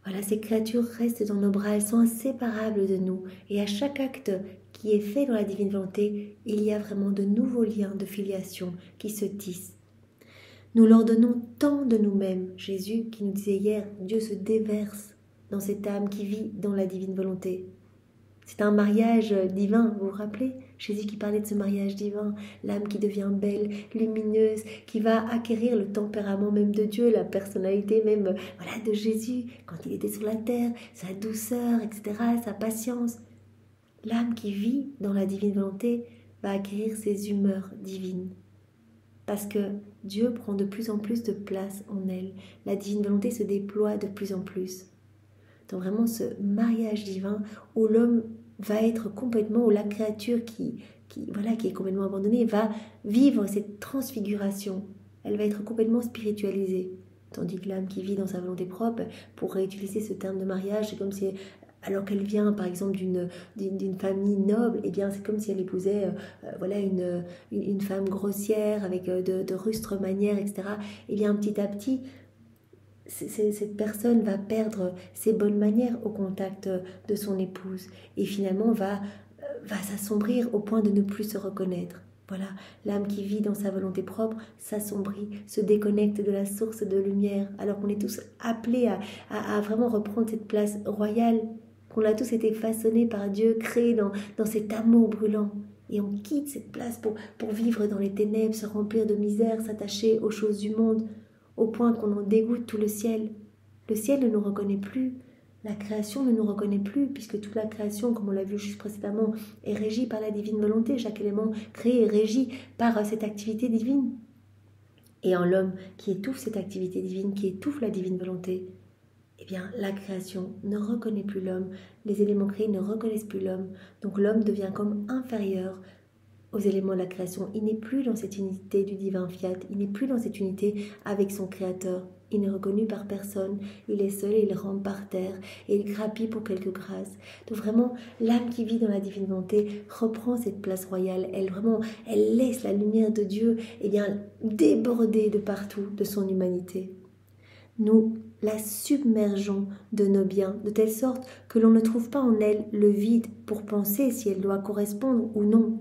Voilà, ces créatures restent dans nos bras, elles sont inséparables de nous. Et à chaque acte qui est fait dans la divine volonté, il y a vraiment de nouveaux liens de filiation qui se tissent. Nous leur donnons tant de nous-mêmes. Jésus, qui nous disait hier, Dieu se déverse dans cette âme qui vit dans la divine volonté. C'est un mariage divin, vous vous rappelez? Jésus qui parlait de ce mariage divin, l'âme qui devient belle, lumineuse, qui va acquérir le tempérament même de Dieu, la personnalité même de Jésus, quand il était sur la terre, sa douceur, etc., sa patience. L'âme qui vit dans la divine volonté va acquérir ses humeurs divines. Parce que Dieu prend de plus en plus de place en elle. La divine volonté se déploie de plus en plus. Donc vraiment ce mariage divin où l'homme va être complètement, où la créature qui est complètement abandonnée va vivre cette transfiguration. Elle va être complètement spiritualisée. Tandis que l'âme qui vit dans sa volonté propre, pour réutiliser ce terme de mariage, c'est comme si, alors qu'elle vient par exemple d'une famille noble, c'est comme si elle épousait une femme grossière avec de rustres manières, etc. Petit à petit, cette personne va perdre ses bonnes manières au contact de son épouse et finalement va s'assombrir au point de ne plus se reconnaître. Voilà, l'âme qui vit dans sa volonté propre s'assombrit, se déconnecte de la source de lumière, alors qu'on est tous appelés à vraiment reprendre cette place royale, qu'on a tous été façonnés par Dieu, créés dans cet amour brûlant. Et on quitte cette place pour vivre dans les ténèbres, se remplir de misère, s'attacher aux choses du monde, au point qu'on en dégoûte tout le ciel. Le ciel ne nous reconnaît plus, la création ne nous reconnaît plus, puisque toute la création, comme on l'a vu juste précédemment, est régie par la divine volonté. Chaque élément créé est régi par cette activité divine. Et en l'homme qui étouffe cette activité divine, qui étouffe la divine volonté, la création ne reconnaît plus l'homme, les éléments créés ne reconnaissent plus l'homme, donc l'homme devient comme inférieur aux éléments de la création. Il n'est plus dans cette unité du divin fiat. Il n'est plus dans cette unité avec son créateur. Il n'est reconnu par personne. Il est seul et il rampe par terre. Et il grappille pour quelques grâces. Donc vraiment, l'âme qui vit dans la divine volonté reprend cette place royale. Elle laisse la lumière de Dieu déborder de partout de son humanité. Nous la submergeons de nos biens, de telle sorte que l'on ne trouve pas en elle le vide pour penser si elle doit correspondre ou non.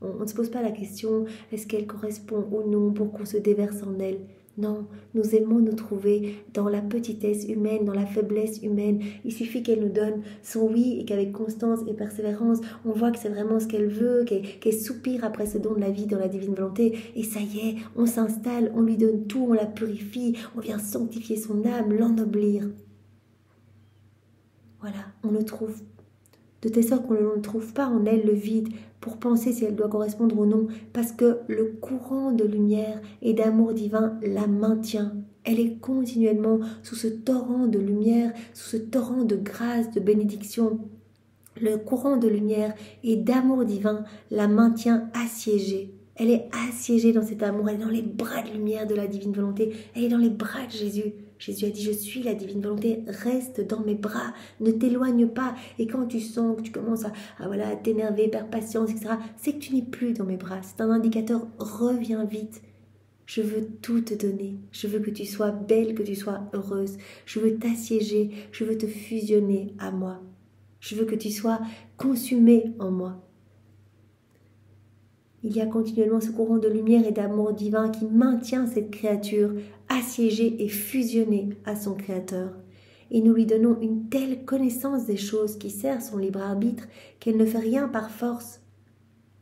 On ne se pose pas la question, est-ce qu'elle correspond ou non pour qu'on se déverse en elle? Non, nous aimons nous trouver dans la petitesse humaine, dans la faiblesse humaine. Il suffit qu'elle nous donne son oui et qu'avec constance et persévérance, on voit que c'est vraiment ce qu'elle veut, qu'elle soupire après ce don de la vie dans la divine volonté. Et ça y est, on s'installe, on lui donne tout, on la purifie, on vient sanctifier son âme, l'ennoblir. Voilà, on le trouve de telle sorte qu'on ne trouve pas en elle le vide pour penser si elle doit correspondre ou non, parce que le courant de lumière et d'amour divin la maintient. Elle est continuellement sous ce torrent de lumière, sous ce torrent de grâce, de bénédiction. Le courant de lumière et d'amour divin la maintient assiégée. Elle est assiégée dans cet amour, elle est dans les bras de lumière de la divine volonté, elle est dans les bras de Jésus. Jésus a dit, je suis la divine volonté, reste dans mes bras, ne t'éloigne pas. Et quand tu sens que tu commences à t'énerver, perdre patience, etc., c'est que tu n'es plus dans mes bras. C'est un indicateur, reviens vite. Je veux tout te donner. Je veux que tu sois belle, que tu sois heureuse. Je veux t'assiéger, je veux te fusionner à moi. Je veux que tu sois consumé en moi. Il y a continuellement ce courant de lumière et d'amour divin qui maintient cette créature assiégée et fusionnée à son Créateur. Et nous lui donnons une telle connaissance des choses qui sert son libre arbitre qu'elle ne fait rien par force.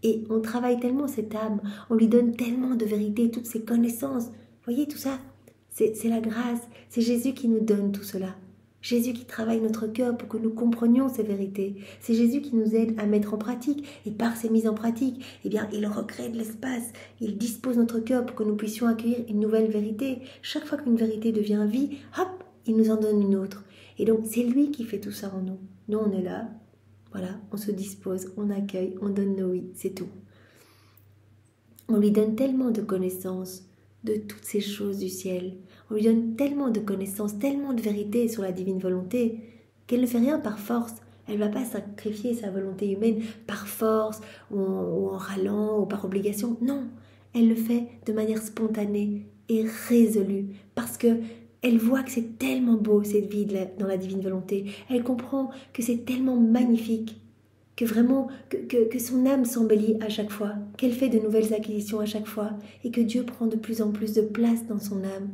Et on travaille tellement cette âme, on lui donne tellement de vérité, toutes ces connaissances. Voyez tout ça, c'est la grâce, c'est Jésus qui nous donne tout cela. Jésus qui travaille notre cœur pour que nous comprenions ces vérités. C'est Jésus qui nous aide à mettre en pratique. Et par ces mises en pratique, il recrée de l'espace. Il dispose notre cœur pour que nous puissions accueillir une nouvelle vérité. Chaque fois qu'une vérité devient vie, hop, il nous en donne une autre. Et donc, c'est lui qui fait tout ça en nous. Nous, on est là. Voilà, on se dispose, on accueille, on donne nos oui, c'est tout. On lui donne tellement de connaissances de toutes ces choses du ciel. On lui donne tellement de connaissances, tellement de vérité sur la divine volonté, qu'elle ne fait rien par force. Elle ne va pas sacrifier sa volonté humaine par force, ou en râlant, ou par obligation. Non, elle le fait de manière spontanée et résolue, parce que elle voit que c'est tellement beau cette vie dans la divine volonté. Elle comprend que c'est tellement magnifique, que vraiment, que son âme s'embellit à chaque fois, qu'elle fait de nouvelles acquisitions à chaque fois, et que Dieu prend de plus en plus de place dans son âme,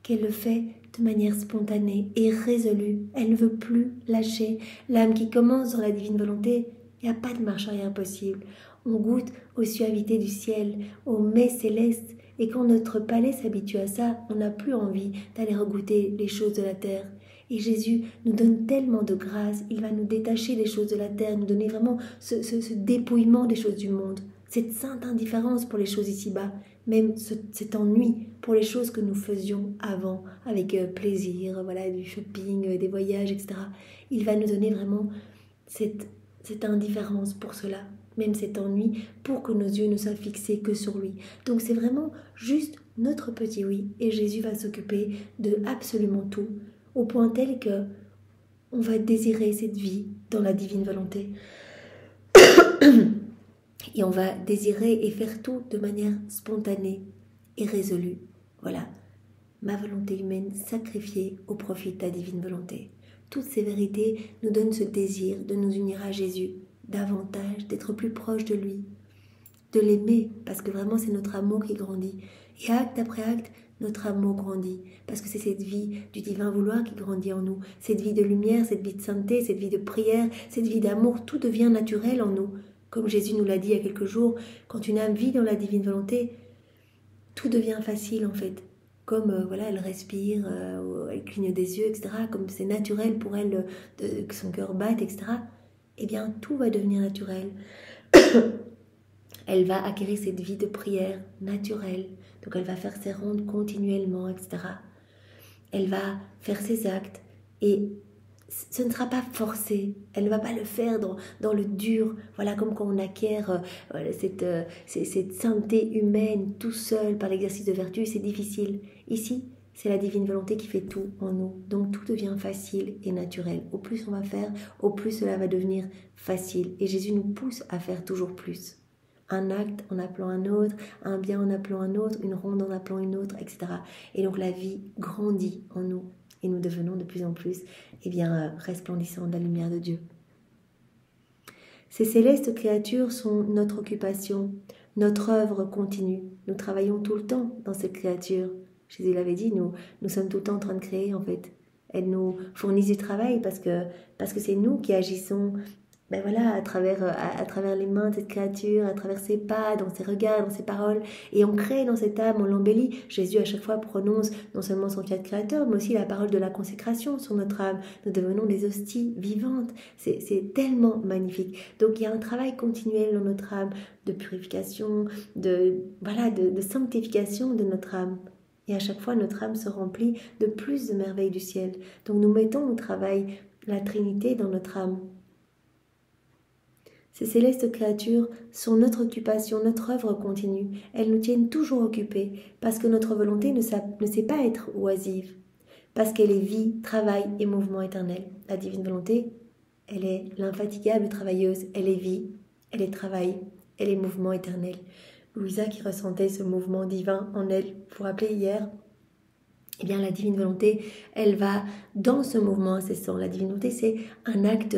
qu'elle le fait de manière spontanée et résolue. Elle ne veut plus lâcher. L'âme qui commence dans la divine volonté, il n'y a pas de marche arrière possible. On goûte aux suavités du ciel, aux mets célestes, et quand notre palais s'habitue à ça, on n'a plus envie d'aller regoûter les choses de la terre. Et Jésus nous donne tellement de grâce, il va nous détacher des choses de la terre, nous donner vraiment ce dépouillement des choses du monde, cette sainte indifférence pour les choses ici-bas, même cet ennui pour les choses que nous faisions avant, avec plaisir, du shopping, des voyages, etc. Il va nous donner vraiment cette indifférence pour cela, même cet ennui, pour que nos yeux ne soient fixés que sur lui. Donc c'est vraiment juste notre petit oui, et Jésus va s'occuper de absolument tout, au point tel que on va désirer cette vie dans la divine volonté. Et on va désirer et faire tout de manière spontanée et résolue. Voilà, ma volonté humaine sacrifiée au profit de ta divine volonté. Toutes ces vérités nous donnent ce désir de nous unir à Jésus, davantage, d'être plus proche de lui, de l'aimer, parce que vraiment c'est notre amour qui grandit. Et acte après acte, notre amour grandit, parce que c'est cette vie du divin vouloir qui grandit en nous, cette vie de lumière, cette vie de sainteté, cette vie de prière, cette vie d'amour, tout devient naturel en nous. Comme Jésus nous l'a dit il y a quelques jours, quand une âme vit dans la divine volonté, tout devient facile en fait. Comme elle respire, elle cligne des yeux, etc. Comme c'est naturel pour elle que son cœur batte, etc. Eh bien, tout va devenir naturel. Elle va acquérir cette vie de prière naturelle. Donc, elle va faire ses rondes continuellement, etc. Elle va faire ses actes. Et ce ne sera pas forcé, elle ne va pas le faire dans le dur, voilà, comme quand on acquiert cette sainteté humaine tout seul par l'exercice de vertu, c'est difficile. Ici, c'est la divine volonté qui fait tout en nous, donc tout devient facile et naturel. Au plus on va faire, au plus cela va devenir facile, et Jésus nous pousse à faire toujours plus. Un acte en appelant un autre, un bien en appelant un autre, une ronde en appelant une autre, etc. Et donc la vie grandit en nous, et nous devenons de plus en plus resplendissants de la lumière de Dieu. Ces célestes créatures sont notre occupation, notre œuvre continue. Nous travaillons tout le temps dans ces créatures. Jésus l'avait dit, nous sommes tout le temps en train de créer en fait. Elles nous fournissent du travail parce que c'est nous qui agissons à travers les mains de cette créature, à travers ses pas, dans ses regards, dans ses paroles, et on crée dans cette âme, on l'embellit. Jésus à chaque fois prononce non seulement son fiat créateur, mais aussi la parole de la consécration sur notre âme. Nous devenons des hosties vivantes. C'est tellement magnifique. Donc il y a un travail continuel dans notre âme de purification, de sanctification de notre âme. Et à chaque fois, notre âme se remplit de plus de merveilles du ciel. Donc nous mettons au travail la Trinité dans notre âme. Ces célestes créatures sont notre occupation, notre œuvre continue. Elles nous tiennent toujours occupés, parce que notre volonté ne sait pas être oisive, parce qu'elle est vie, travail et mouvement éternel. La divine volonté, elle est l'infatigable travailleuse, elle est vie, elle est travail, elle est mouvement éternel. Louisa qui ressentait ce mouvement divin en elle, vous vous rappelez hier, la divine volonté, elle va dans ce mouvement incessant. La divine volonté, c'est un acte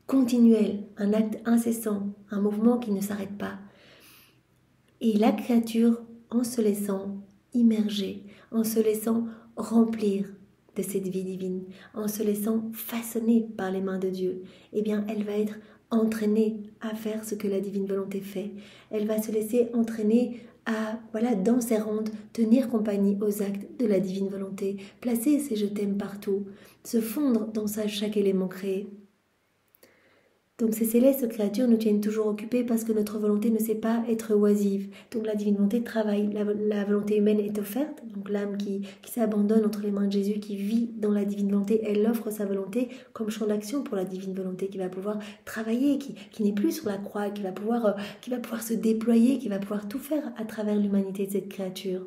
continuel, un acte incessant, un mouvement qui ne s'arrête pas. Et la créature, en se laissant immerger, en se laissant remplir de cette vie divine, en se laissant façonner par les mains de Dieu, elle va être entraînée à faire ce que la divine volonté fait. Elle va se laisser entraîner à, dans ses rondes, tenir compagnie aux actes de la divine volonté, placer ses je t'aime partout, se fondre dans chaque élément créé. Donc ces célestes créatures nous tiennent toujours occupés parce que notre volonté ne sait pas être oisive. Donc la divine volonté travaille, la volonté humaine est offerte, donc l'âme qui s'abandonne entre les mains de Jésus, qui vit dans la divine volonté, elle offre sa volonté comme champ d'action pour la divine volonté qui va pouvoir travailler, qui n'est plus sur la croix, qui va pouvoir se déployer, qui va pouvoir tout faire à travers l'humanité de cette créature.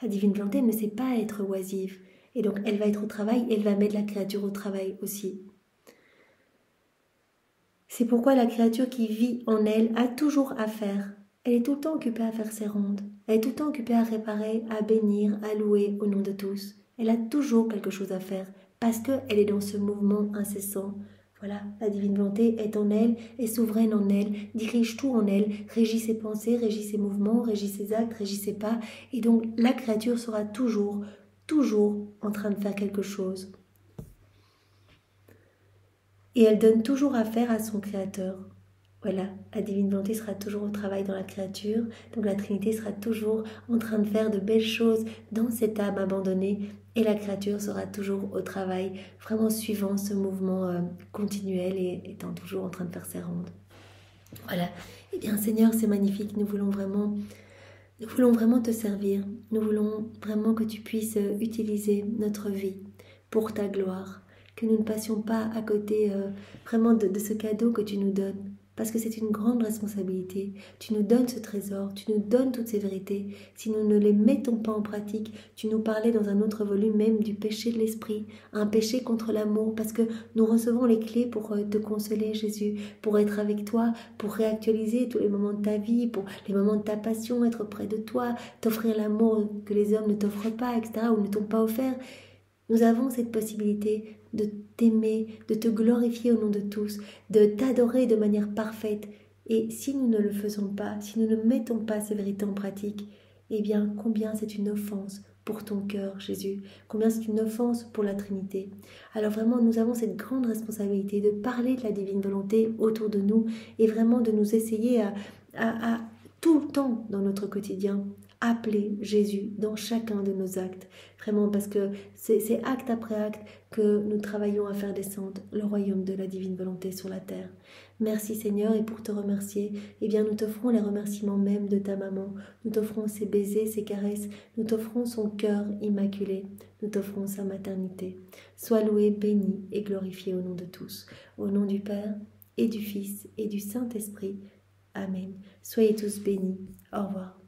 La divine volonté ne sait pas être oisive, et donc elle va être au travail, elle va mettre la créature au travail aussi. C'est pourquoi la créature qui vit en elle a toujours à faire. Elle est tout le temps occupée à faire ses rondes. Elle est tout le temps occupée à réparer, à bénir, à louer au nom de tous. Elle a toujours quelque chose à faire parce qu'elle est dans ce mouvement incessant. Voilà, la divine volonté est en elle, est souveraine en elle, dirige tout en elle, régit ses pensées, régit ses mouvements, régit ses actes, régit ses pas. Et donc la créature sera toujours en train de faire quelque chose. Et elle donne toujours à faire à son Créateur. Voilà, la divine volonté sera toujours au travail dans la créature, donc la Trinité sera toujours en train de faire de belles choses dans cette âme abandonnée, et la créature sera toujours au travail, vraiment suivant ce mouvement continuel et étant toujours en train de faire ses rondes. Voilà, Seigneur, c'est magnifique, nous voulons vraiment te servir, nous voulons vraiment que tu puisses utiliser notre vie pour ta gloire, que nous ne passions pas à côté vraiment de ce cadeau que tu nous donnes, parce que c'est une grande responsabilité. Tu nous donnes ce trésor, tu nous donnes toutes ces vérités. Si nous ne les mettons pas en pratique, tu nous parlais dans un autre volume même du péché de l'esprit, un péché contre l'amour, parce que nous recevons les clés pour te consoler, Jésus, pour être avec toi, pour réactualiser tous les moments de ta vie, pour les moments de ta passion, être près de toi, t'offrir l'amour que les hommes ne t'offrent pas, etc., ou ne t'ont pas offert. Nous avons cette possibilité de t'aimer, de te glorifier au nom de tous, de t'adorer de manière parfaite. Et si nous ne le faisons pas, si nous ne mettons pas ces vérités en pratique, combien c'est une offense pour ton cœur, Jésus, combien c'est une offense pour la Trinité. Alors vraiment, nous avons cette grande responsabilité de parler de la divine volonté autour de nous et vraiment de nous essayer à tout le temps dans notre quotidien, appeler Jésus dans chacun de nos actes. Vraiment, parce que c'est acte après acte que nous travaillons à faire descendre le royaume de la divine volonté sur la terre. Merci Seigneur, et pour te remercier, eh bien nous t'offrons les remerciements même de ta maman, nous t'offrons ses baisers, ses caresses, nous t'offrons son cœur immaculé, nous t'offrons sa maternité. Sois loué, béni et glorifié au nom de tous, au nom du Père et du Fils et du Saint-Esprit. Amen. Soyez tous bénis. Au revoir.